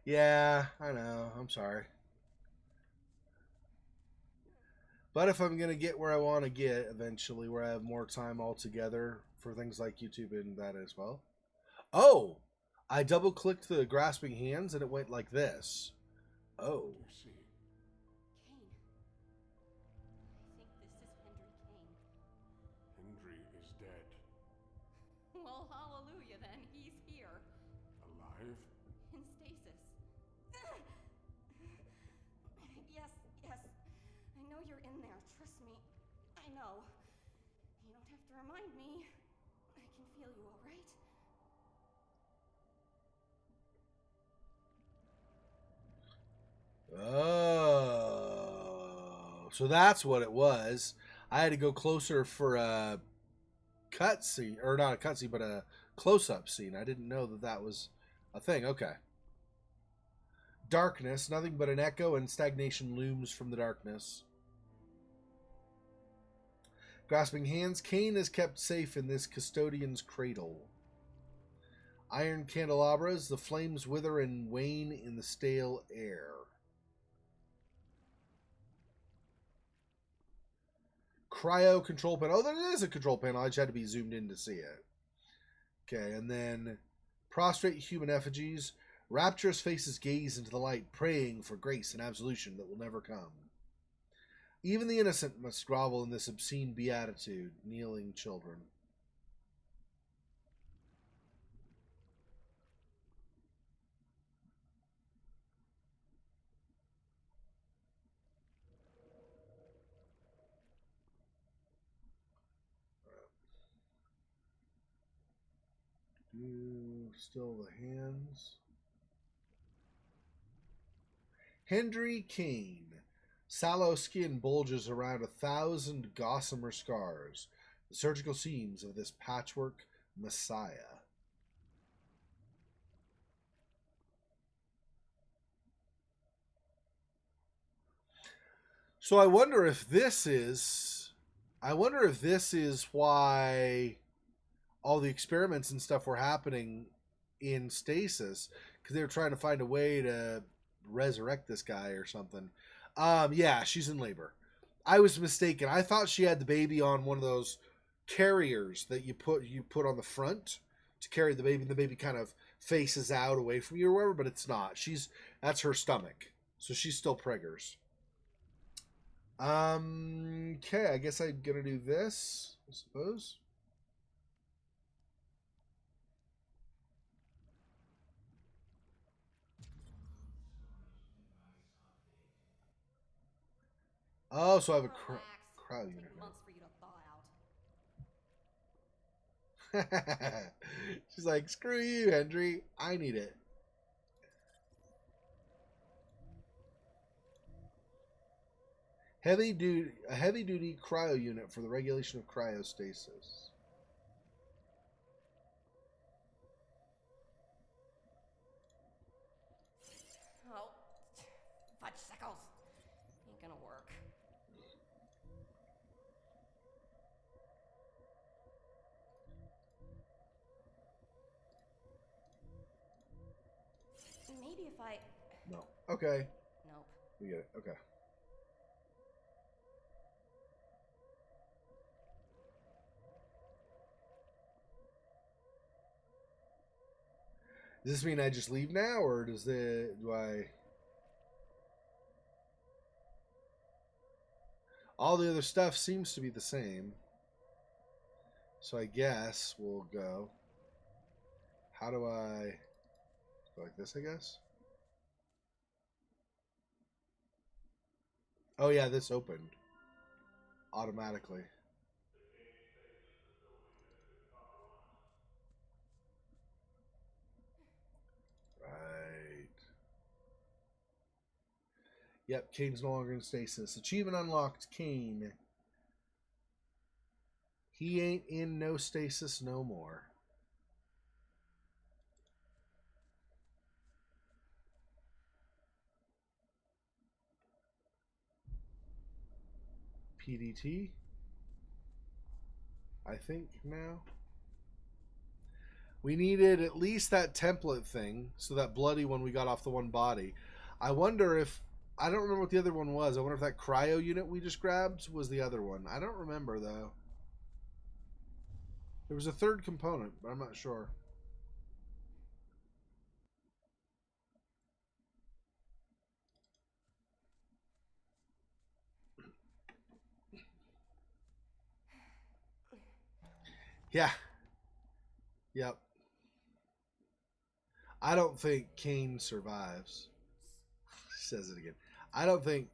Yeah, I know. I'm sorry. But if I'm going to get where I want to get eventually, where I have more time altogether for things like YouTube and that as well. Oh, I double clicked the grasping hands and it went like this. Oh. You see, Kane. I think this is Henry Kane. Hendry is dead. Well, hallelujah then. He's here. Alive? In stasis. Yes, yes. I know you're in there. Trust me. I know. You don't have to remind me. I can feel you, all right? Oh. So that's what it was. I had to go closer for a cutscene, or not a cutscene, but a close-up scene. I didn't know that that was a thing. Okay. Darkness, nothing but an echo and stagnation looms from the darkness. Grasping hands, Kane is kept safe in this custodian's cradle. Iron candelabras, the flames wither and wane in the stale air. Cryo control panel. Oh, there is a control panel. I just had to be zoomed in to see it. Okay, and then prostrate human effigies. Rapturous faces gaze into the light, praying for grace and absolution that will never come. Even the innocent must grovel in this obscene beatitude, kneeling children. Still the hands. Hendry Kane. Sallow skin bulges around 1,000 gossamer scars, the surgical seams of this patchwork messiah. So I wonder if this is why all the experiments and stuff were happening in stasis, because they were trying to find a way to resurrect this guy or something. Yeah, she's in labor. I was mistaken. I thought she had the baby on one of those carriers that you put on the front to carry the baby, and the baby kind of faces out away from you or whatever, but it's not. That's her stomach. So she's still preggers. Okay, I guess I'm gonna do this, I suppose. Oh, so I have a crowd unit Take now. months for you to thaw out. She's like, screw you, Hendry. I need it. A heavy duty cryo unit for the regulation of cryostasis. Oh, fudge sickles. Ain't gonna work. Maybe if I... No. Okay. Nope. We get it. Okay. Does this mean I just leave now, or do I... All the other stuff seems to be the same. So I guess we'll go. How do I... Go like this, I guess? Oh yeah, this opened. Automatically. Right. Yep, Kane's no longer in stasis. Achievement unlocked, Kane. He ain't in no stasis no more. PDT? I think now. We needed at least that template thing, so that bloody one we got off the one body. I wonder if... I don't remember what the other one was. I wonder if that cryo unit we just grabbed was the other one. I don't remember, though. There was a third component, but I'm not sure. Yeah. Yep. I don't think Kane survives. Says it again. I don't think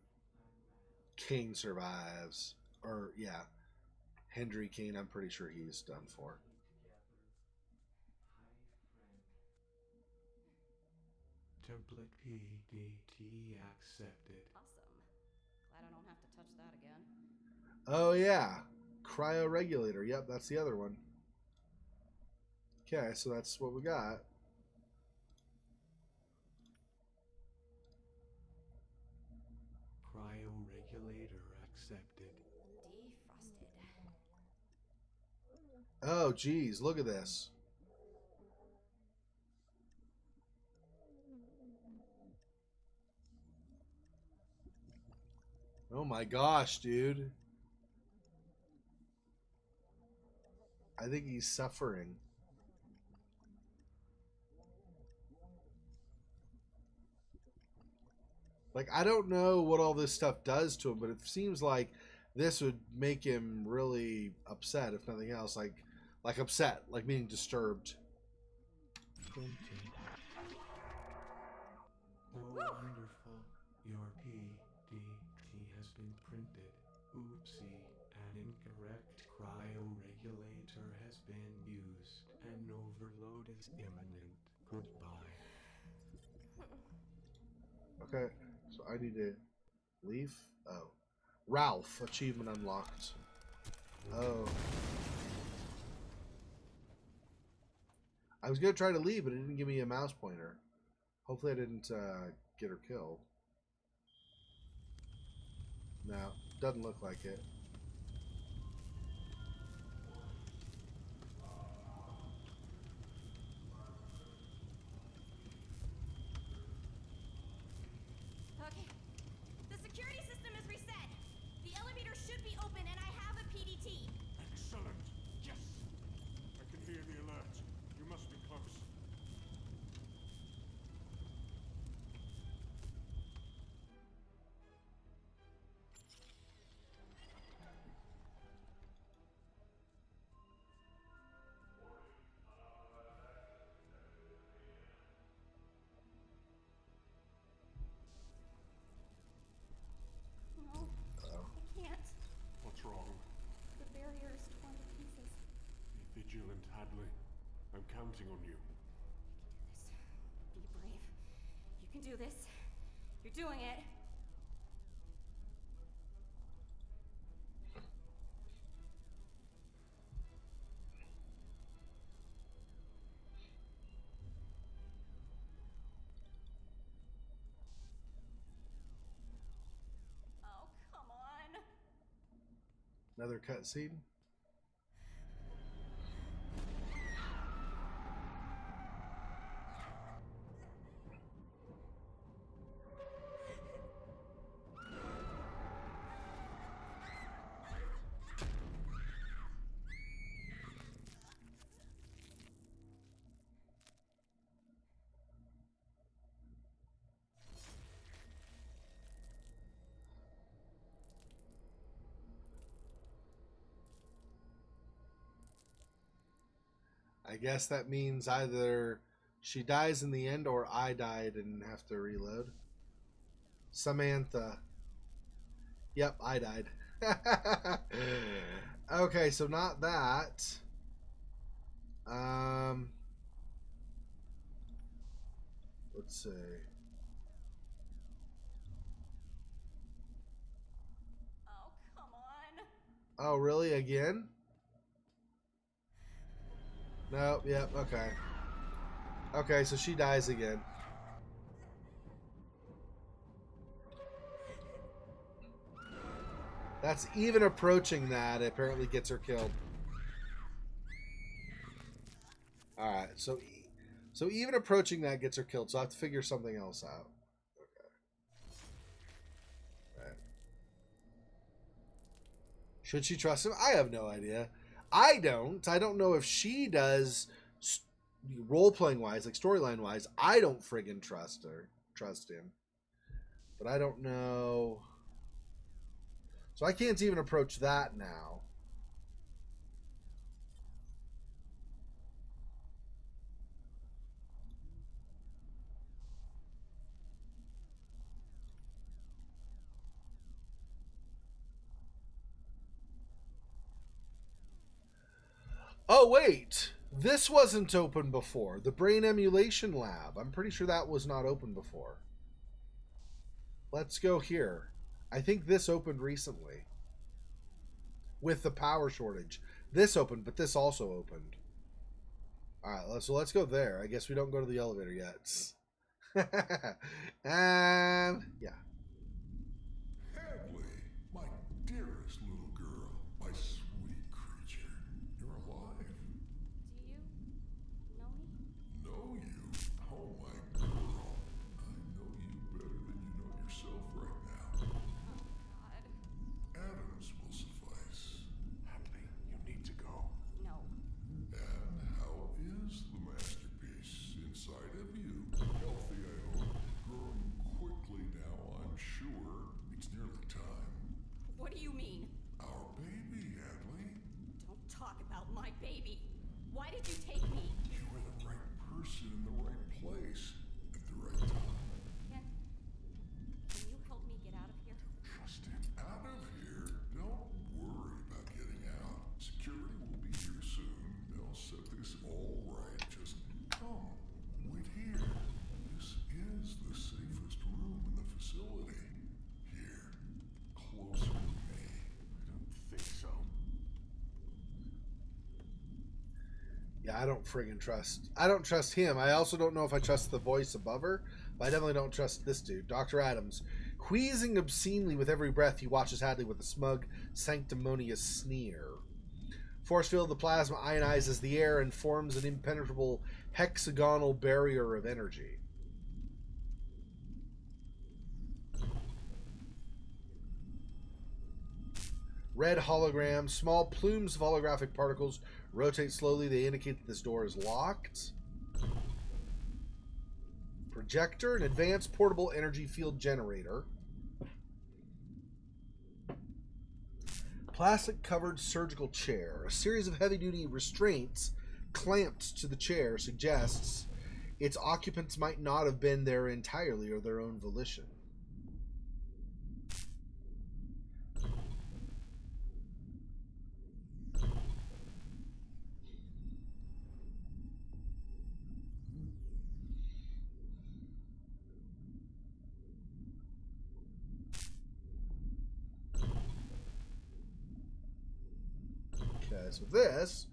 Kane survives. Or, yeah. Henry Kane, I'm pretty sure he's done for. Template PDT accepted. Awesome. Glad I don't have to touch that again. Oh, yeah. Cryoregulator. Yep, that's the other one. Okay, so that's what we got. Cryoregulator accepted. Defrosted. Oh, geez. Look at this. Oh, my gosh, dude. I think he's suffering. Like, I don't know what all this stuff does to him, but it seems like this would make him really upset, if nothing else. Like upset, like being disturbed. Printed. Oh, wonderful. Your PDT has been printed. Oopsie. An incorrect cryoregulator has been used. An overload is imminent. Goodbye. Okay, so I need to leave. Oh. Ralph, achievement unlocked. Oh. I was going to try to leave, but it didn't give me a mouse pointer. Hopefully I didn't get her killed. No, doesn't look like it. Okay. The security system is reset. The elevator should be open and I have a PDT. Excellent. Yes. I can hear the alert. You must be close. No, I can't. What's wrong? The barrier is torn to pieces. Be vigilant, Hadley. I'm counting on you. Be brave. You can do this. You're doing it. Another cutscene. I guess that means either she dies in the end or I died and have to reload. Samantha. Yep, I died. Okay, so not that. Let's see. Oh, come on. Oh, really? Again? Nope, yep, okay. Okay, so she dies again. That's even approaching that. It apparently gets her killed. Alright, so even approaching that gets her killed, so I have to figure something else out. Okay. Right. Should she trust him? I have no idea. I don't know if she does, role-playing wise, like storyline wise. I don't friggin' trust him. But I don't know. So I can't even approach that now. Oh, wait. This wasn't open before. The Brain Emulation Lab. I'm pretty sure that was not open before. Let's go here. I think this opened recently. With the power shortage. This opened, but this also opened. Alright, so let's go there. I guess we don't go to the elevator yet. And, yeah. Hadley, my dearest little girl, my sweet creature. You're alive. Do you know me? Know you? Oh, my girl. I know you better than you know yourself right now. Oh, God. Atoms will suffice. Hadley, you need to go. No. And how is the masterpiece inside of you? Healthy, I hope. Growing quickly now, I'm sure. It's nearly time. What do you mean? Our baby, Hadley. Don't talk about my baby. Why did you take me? You were the right person in the right place at the right time. Can you help me get out of here? Trust him. Out of here? Don't worry about getting out. Security will be here soon. They'll set this all right. Just come. Wait here. This is the safest room in the facility. Here. Closer to me. I don't think so. Yeah, I don't friggin' trust. I don't trust him. I also don't know if I trust the voice above her, but I definitely don't trust this dude, Dr. Adams. Wheezing obscenely with every breath, he watches Hadley with a smug, sanctimonious sneer. Force field of the plasma ionizes the air and forms an impenetrable hexagonal barrier of energy. Red hologram. Small plumes of holographic particles rotate slowly. They indicate that this door is locked. Projector. An advanced portable energy field generator. Plastic-covered surgical chair. A series of heavy-duty restraints clamped to the chair suggests its occupants might not have been there entirely or their own volition. Okay, so this,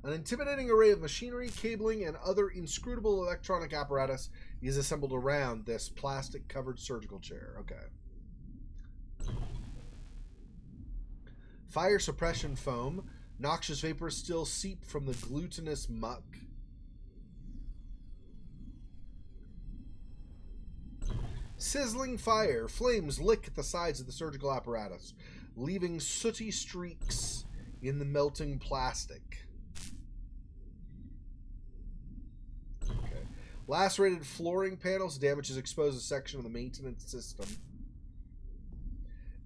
an intimidating array of machinery, cabling, and other inscrutable electronic apparatus is assembled around this plastic-covered surgical chair. Okay. Fire suppression foam. Noxious vapors still seep from the glutinous muck. Sizzling fire. Flames lick at the sides of the surgical apparatus, leaving sooty streaks in the melting plastic. Okay. Lacerated flooring panels. Damages expose a section of the maintenance system.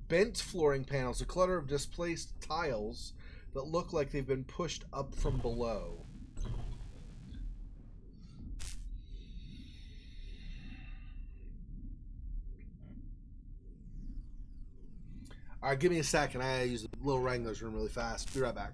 Bent flooring panels. A clutter of displaced tiles that look like they've been pushed up from below. All right, give me a second. I use the little Wrangler's room really fast. Be right back.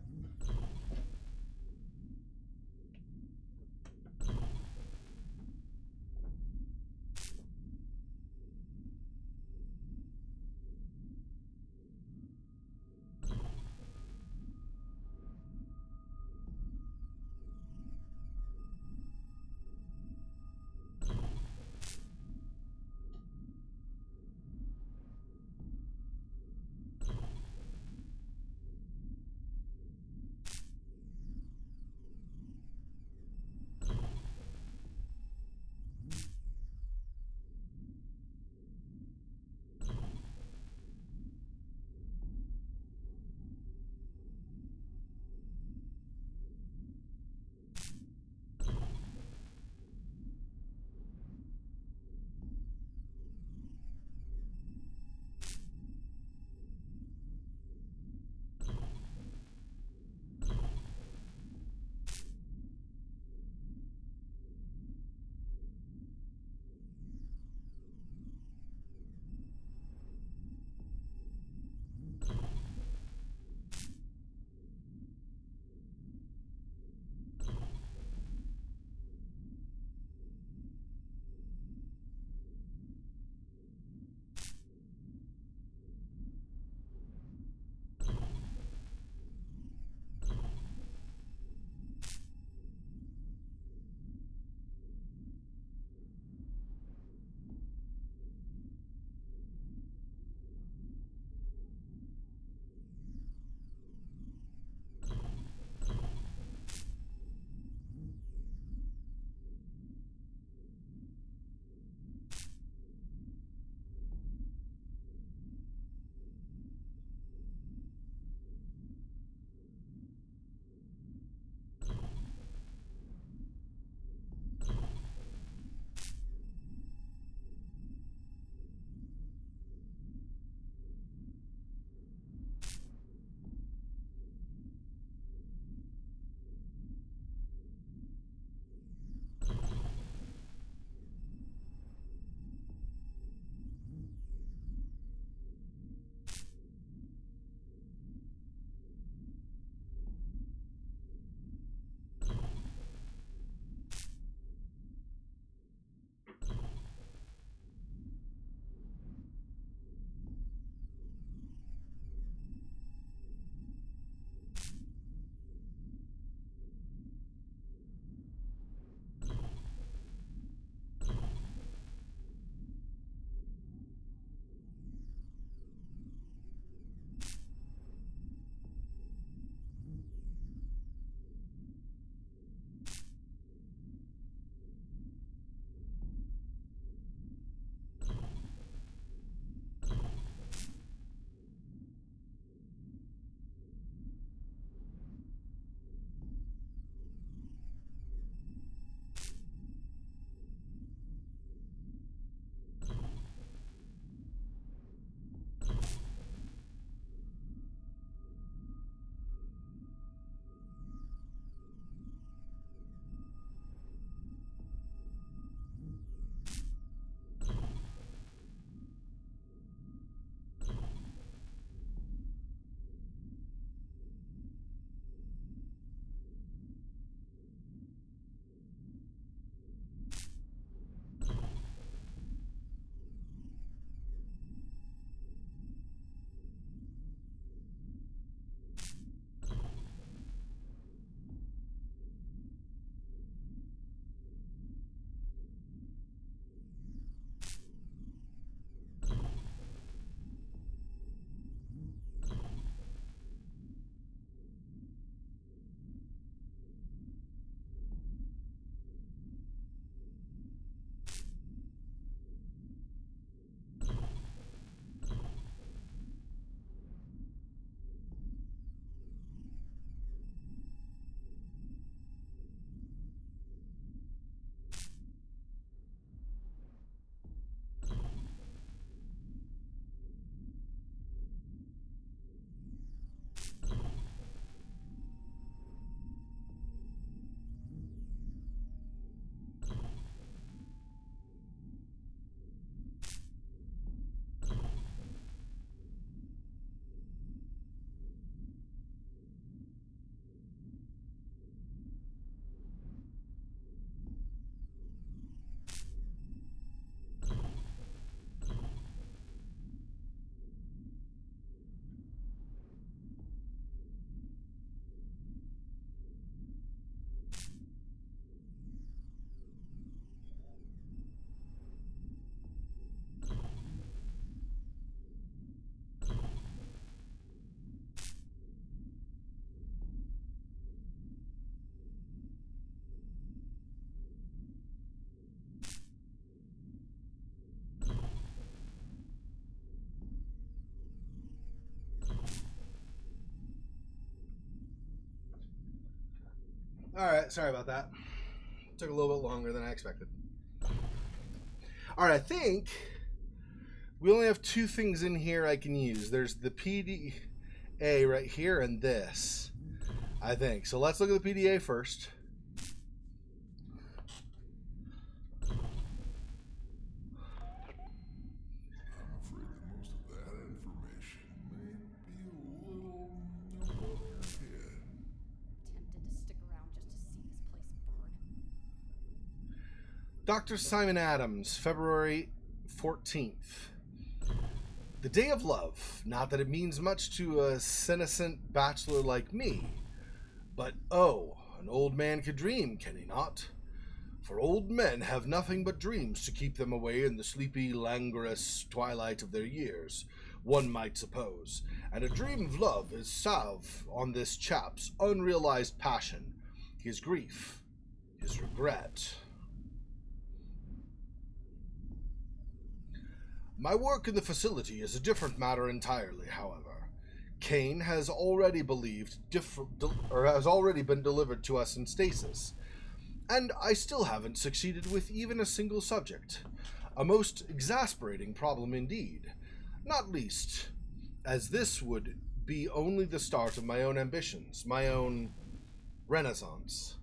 Alright, sorry about that. Took a little bit longer than I expected. Alright, I think we only have two things in here I can use. There's the PDA right here and this, I think. So let's look at the PDA first. Dr. Simon Adams, February 14th. The day of love. Not that it means much to a senescent bachelor like me. But, oh, an old man could dream, can he not? For old men have nothing but dreams to keep them away in the sleepy, languorous twilight of their years, one might suppose. And a dream of love is salve on this chap's unrealized passion, his grief, his regret. My work in the facility is a different matter entirely, however. CAYNE has already been delivered to us in stasis, and I still haven't succeeded with even a single subject. A most exasperating problem indeed, not least as this would be only the start of my own ambitions, my own renaissance.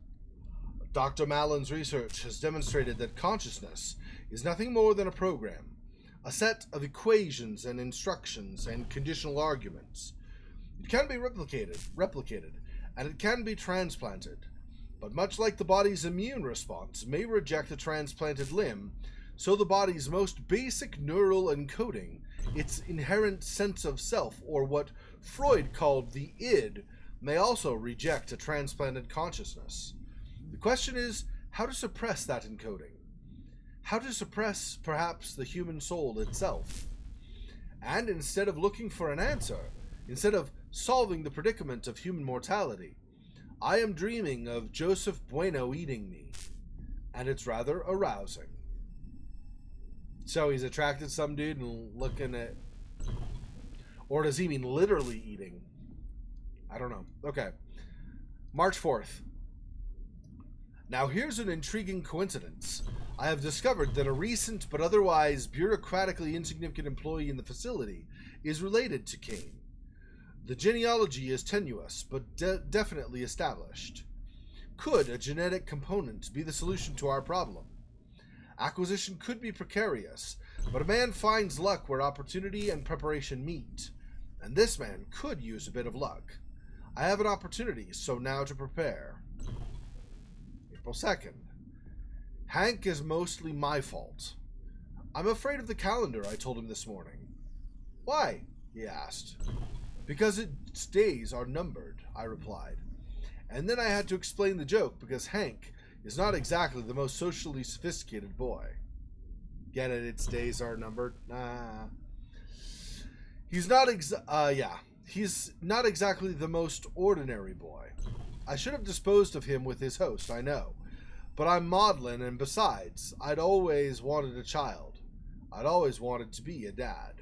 Dr. Mallon's research has demonstrated that consciousness is nothing more than a program, a set of equations and instructions and conditional arguments. It can be replicated, and it can be transplanted. But much like the body's immune response may reject a transplanted limb, so the body's most basic neural encoding, its inherent sense of self, or what Freud called the id, may also reject a transplanted consciousness. The question is how to suppress that encoding. How to suppress, perhaps, the human soul itself. And instead of looking for an answer, instead of solving the predicament of human mortality, I am dreaming of Joseph Bueno eating me, and it's rather arousing. So he's attracted some dude and looking at... Or does he mean literally eating? I don't know. Okay. March 4th. Now here's an intriguing coincidence. I have discovered that a recent but otherwise bureaucratically insignificant employee in the facility is related to CAYNE. The genealogy is tenuous, but definitely established. Could a genetic component be the solution to our problem? Acquisition could be precarious, but a man finds luck where opportunity and preparation meet, and this man could use a bit of luck. I have an opportunity, so now to prepare. April 2nd. Hank is mostly my fault. I'm afraid of the calendar, I told him this morning. Why? He asked. Because its days are numbered, I replied. And then I had to explain the joke because Hank is not exactly the most socially sophisticated boy. Get it? Its days are numbered? Nah. He's not exactly the most ordinary boy. I should have disposed of him with his host, I know. But I'm maudlin, and besides, I'd always wanted a child. I'd always wanted to be a dad.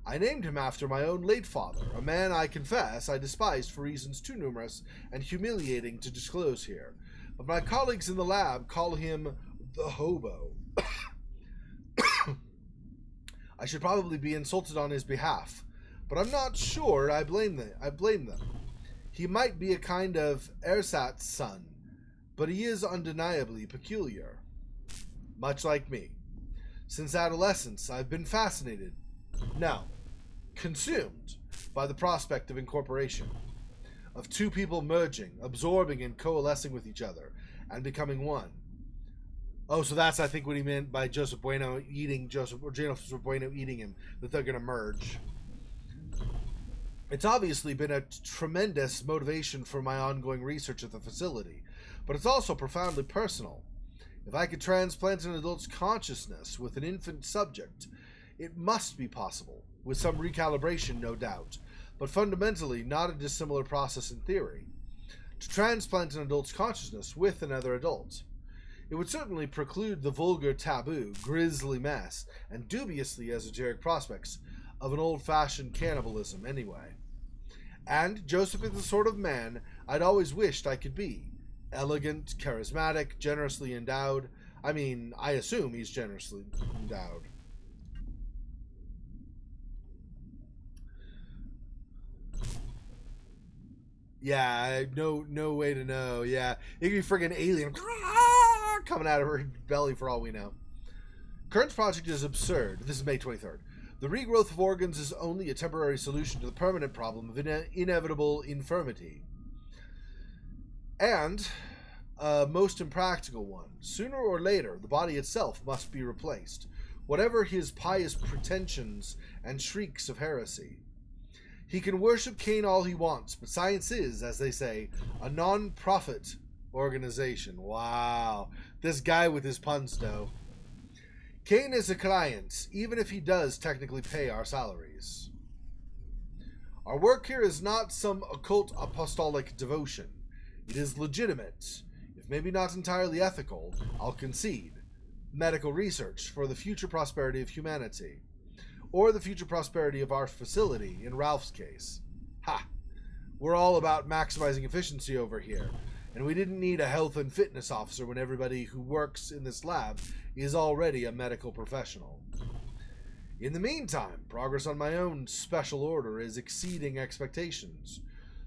I named him after my own late father, a man I confess I despised for reasons too numerous and humiliating to disclose here. But my colleagues in the lab call him the hobo. I should probably be insulted on his behalf, but I'm not sure I blame them. He might be a kind of ersatz son, but he is undeniably peculiar. Much like me. Since adolescence, I've been fascinated, no, consumed by the prospect of incorporation, of two people merging, absorbing and coalescing with each other, and becoming one. Oh, so that's, I think, what he meant by Joseph Bueno eating him, that they're going to merge. It's obviously been a tremendous motivation for my ongoing research at the facility, but it's also profoundly personal. If I could transplant an adult's consciousness with an infant subject, it must be possible, with some recalibration, no doubt, but fundamentally not a dissimilar process in theory. To transplant an adult's consciousness with another adult. It would certainly preclude the vulgar taboo, grisly mess, and dubiously esoteric prospects of an old-fashioned cannibalism anyway. And Joseph is the sort of man I'd always wished I could be, Elegant, charismatic, generously endowed. I mean, I assume he's generously endowed. Yeah, no way to know. Yeah, it could be friggin' alien coming out of her belly for all we know. Current project is absurd. This is May 23rd. The regrowth of organs is only a temporary solution to the permanent problem of inevitable infirmity. And a most impractical one. Sooner or later, the body itself must be replaced, whatever his pious pretensions and shrieks of heresy. He can worship CAYNE all he wants, but science is, as they say, a non-profit organization. Wow. This guy with his puns, though. CAYNE is a client, even if he does technically pay our salaries. Our work here is not some occult apostolic devotion. It is legitimate, if maybe not entirely ethical, I'll concede, medical research for the future prosperity of humanity. Or the future prosperity of our facility, in Ralph's case. Ha! We're all about maximizing efficiency over here, and we didn't need a health and fitness officer when everybody who works in this lab is already a medical professional. In the meantime, progress on my own special order is exceeding expectations.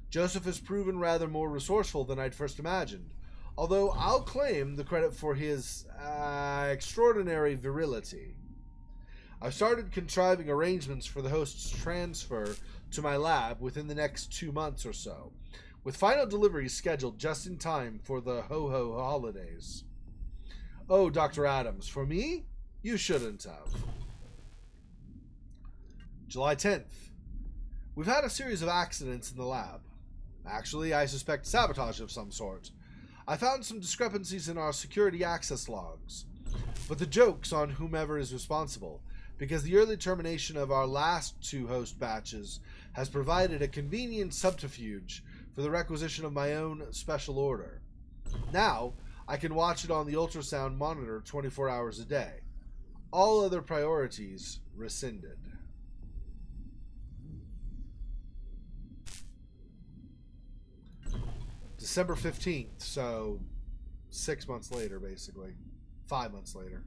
Joseph has proven rather more resourceful than I'd first imagined, although I'll claim the credit for his extraordinary virility. I've started contriving arrangements for the host's transfer to my lab within the next 2 months or so, with final deliveries scheduled just in time for the ho-ho holidays. Oh, Dr. Adams, for me? You shouldn't have. July 10th. We've had a series of accidents in the lab. Actually, I suspect sabotage of some sort. I found some discrepancies in our security access logs, but the joke's on whomever is responsible, because the early termination of our last 2 host batches has provided a convenient subterfuge for the requisition of my own special order. Now, I can watch it on the ultrasound monitor 24 hours a day. All other priorities rescinded. December 15th, so 6 months later, basically. 5 months later.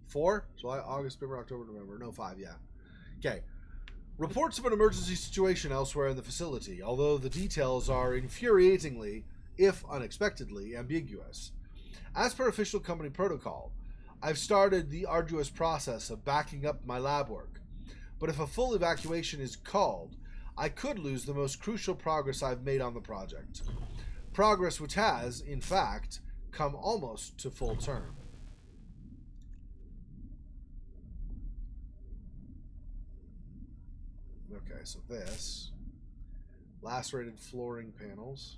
4? July, August, September, October, November. No, 5, yeah. Okay. Reports of an emergency situation elsewhere in the facility, although the details are infuriatingly, if unexpectedly, ambiguous. As per official company protocol, I've started the arduous process of backing up my lab work, but if a full evacuation is called, I could lose the most crucial progress I've made on the project. Progress which has, in fact, come almost to full term. Okay, so this. Lacerated flooring panels.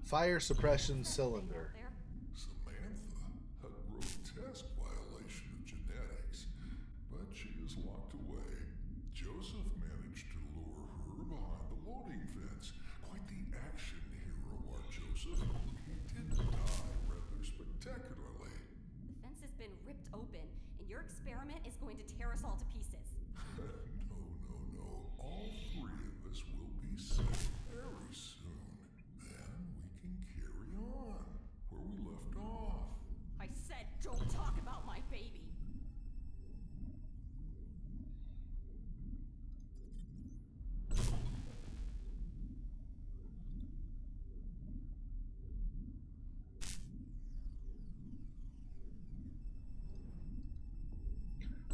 Fire suppression cylinder. Samantha, a grotesque violation of genetics, but she is locked away. Joseph managed to lure her behind the loading fence. Quite the action hero, our Joseph. He did die rather spectacularly. The fence has been ripped open, and your experiment is going to tear us all to pieces. No. All 3 of us will be safe very soon. Then we can carry on where we left off. I said don't talk about my baby.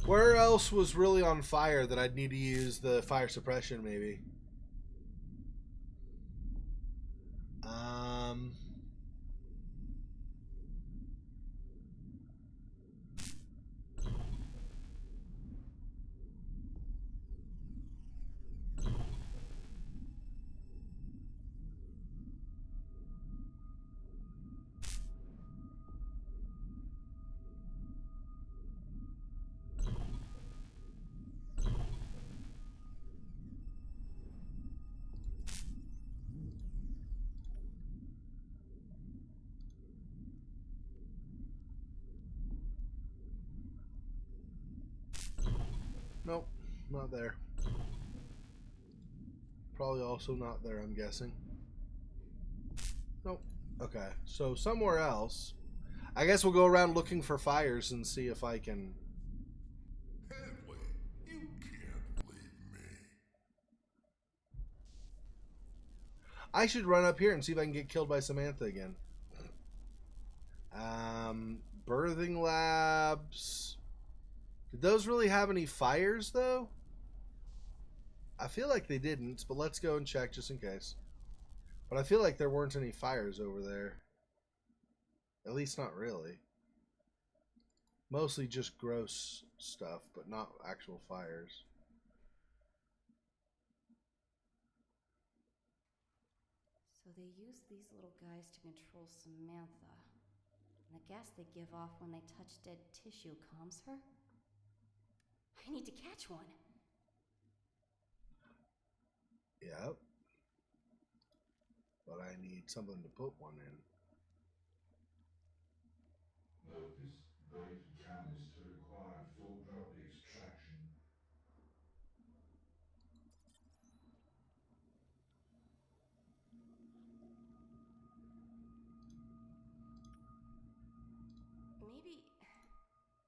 Where else was really on fire that I'd need to use the fire suppression, maybe? Nope, not there. probably also not there, I'm guessing. Nope. Okay, so somewhere else. I guess we'll go around looking for fires and see if I can... Hadley, you can't leave me. I should run up here and see if I can get killed by Samantha again. Birthing labs. Did those really have any fires, though? I feel like they didn't, but let's go and check just in case. But I feel like there weren't any fires over there. At least not really. Mostly just gross stuff, but not actual fires. So they use these little guys to control Samantha. And the gas they give off when they touch dead tissue calms her? I need to catch one. Yep. But I need something to put one in. Notice great chalice to require full drop extraction. Maybe...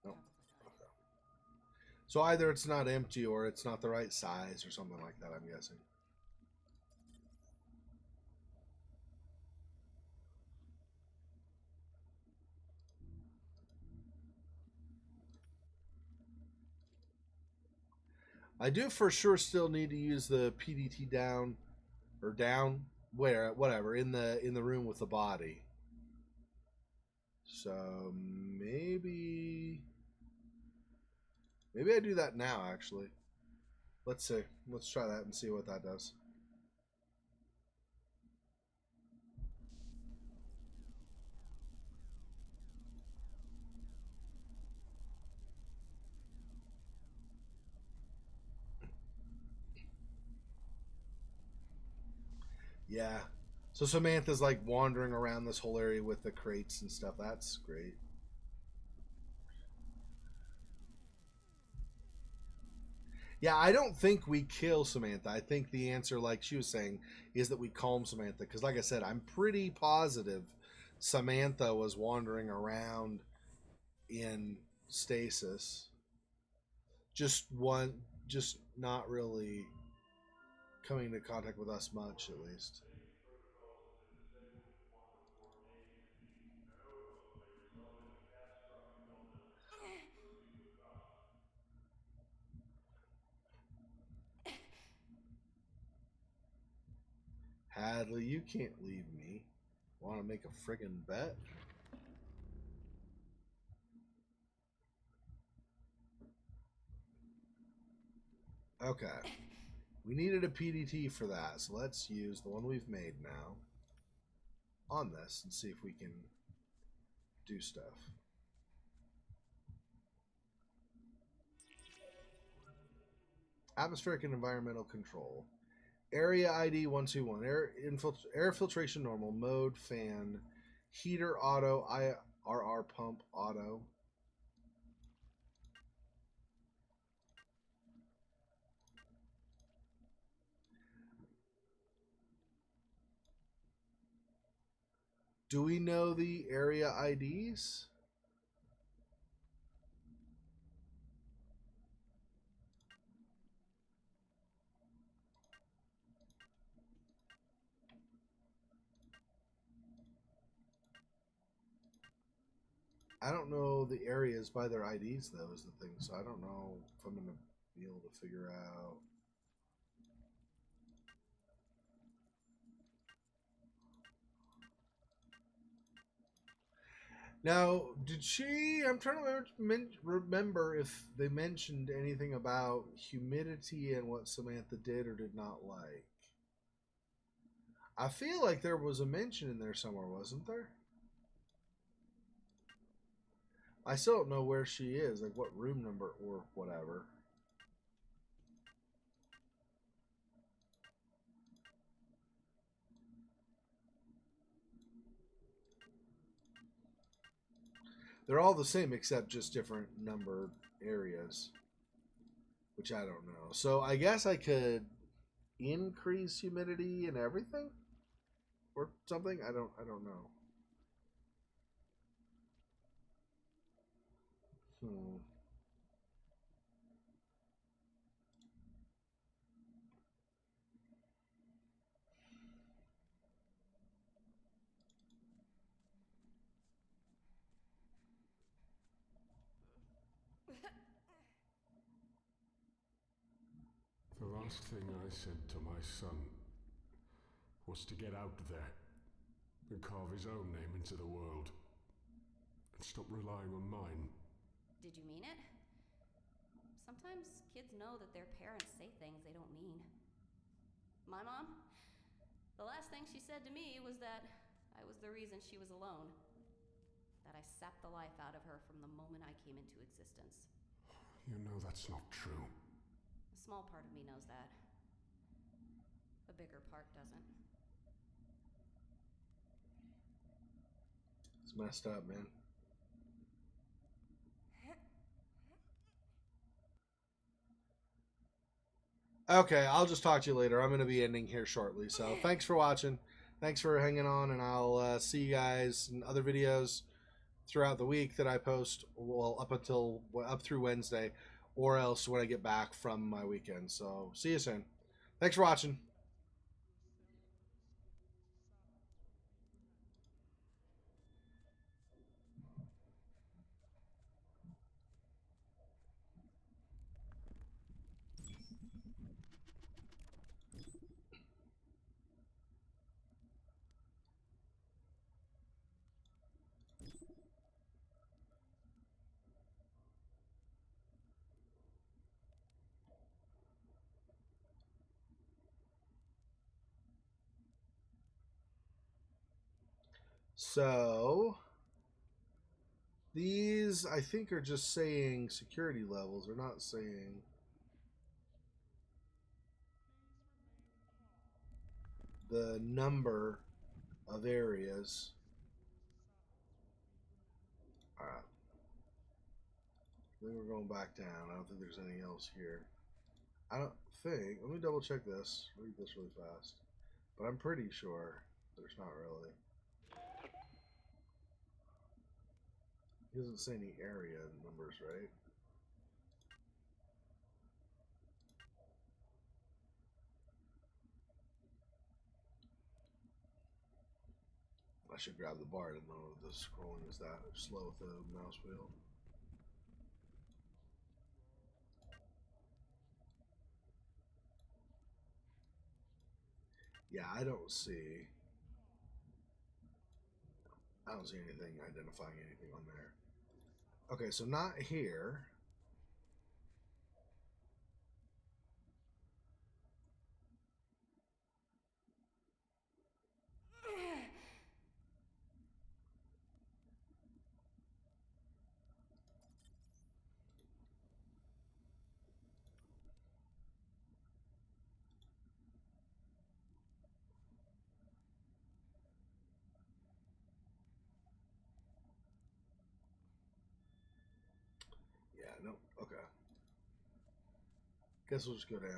Nope. Probably not. So either it's not empty or it's not the right size or something like that, I'm guessing. I do for sure still need to use the PDT down whatever in the room with the body. So maybe I do that now actually. Let's see. Let's try that and see what that does. Yeah. So Samantha's like wandering around this whole area with the crates and stuff. That's great. Yeah, I don't think we kill Samantha. I think the answer, like she was saying, is that we calm Samantha. Because like I said, I'm pretty positive Samantha was wandering around in stasis. Just not really coming into contact with us much, at least. Hadley, you can't leave me. Want to make a friggin' bet? Okay. We needed a PDT for that, so let's use the one we've made now on this and see if we can do stuff. Atmospheric and environmental control. Area ID 121. Air filtration normal. Mode fan. Heater auto. IRR pump auto. Do we know the area IDs? I don't know the areas by their IDs, though, is the thing. So I don't know if I'm going to be able to figure out. Now, did she... I'm trying to remember if they mentioned anything about humidity and what Samantha did or did not like. I feel like there was a mention in there somewhere, wasn't there? I still don't know where she is, like what room number or whatever. They're all the same except just different numbered areas, which I don't know. So I guess I could increase humidity and everything, or something. I don't know. The last thing I said to my son was to get out there and carve his own name into the world and stop relying on mine. Did you mean it? Sometimes kids know that their parents say things they don't mean. My mom, the last thing she said to me was that I was the reason she was alone. That I sapped the life out of her from the moment I came into existence. You know that's not true. A small part of me knows that. A bigger part doesn't. It's messed up, man. Okay, I'll just talk to you later. I'm going to be ending here shortly. So thanks for watching. Thanks for hanging on, and I'll see you guys in other videos throughout the week that I post. Well, up through Wednesday, or else when I get back from my weekend. So see you soon. Thanks for watching. So these, I think, are just saying security levels. They're not saying the number of areas. All right. Then we're going back down. I don't think there's anything else here. I don't think. Let me double check this. Read this really fast. But I'm pretty sure there's not really. He doesn't say any area numbers, right? I should grab the bar. I didn't know the scrolling is that slow with the mouse wheel. Yeah, I don't see anything identifying anything on there. Okay, so not here. Yeah, no. Okay. Guess we'll just go down.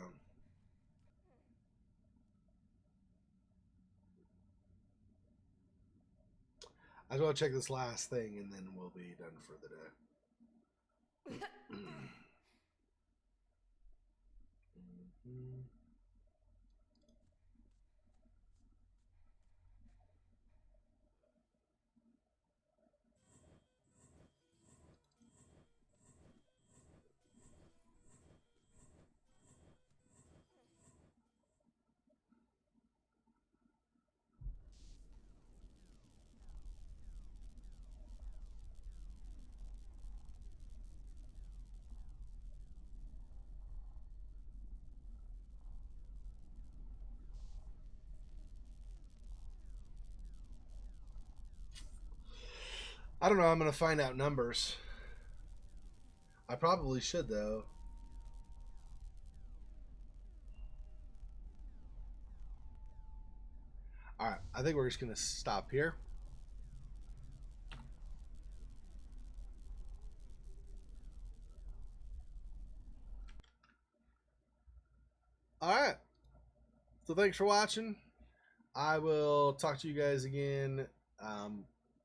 I just want to check this last thing, and then we'll be done for the day. I don't know. I'm going to find out numbers. I probably should, though. All right. I think we're just going to stop here. All right. So thanks for watching. I will talk to you guys again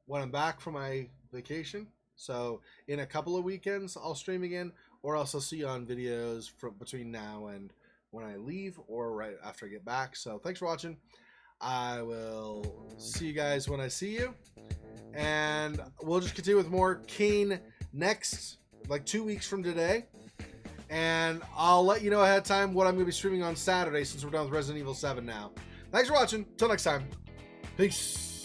when I'm back from my vacation. So in a couple of weekends, I'll stream again, or else I'll see you on videos from between now and when I leave, or right after I get back. So thanks for watching. I will see you guys when I see you, and we'll just continue with more CAYNE next, like 2 weeks from today. And I'll let you know ahead of time what I'm going to be streaming on Saturday, since we're done with Resident Evil 7 now. Thanks for watching. Till next time. Peace.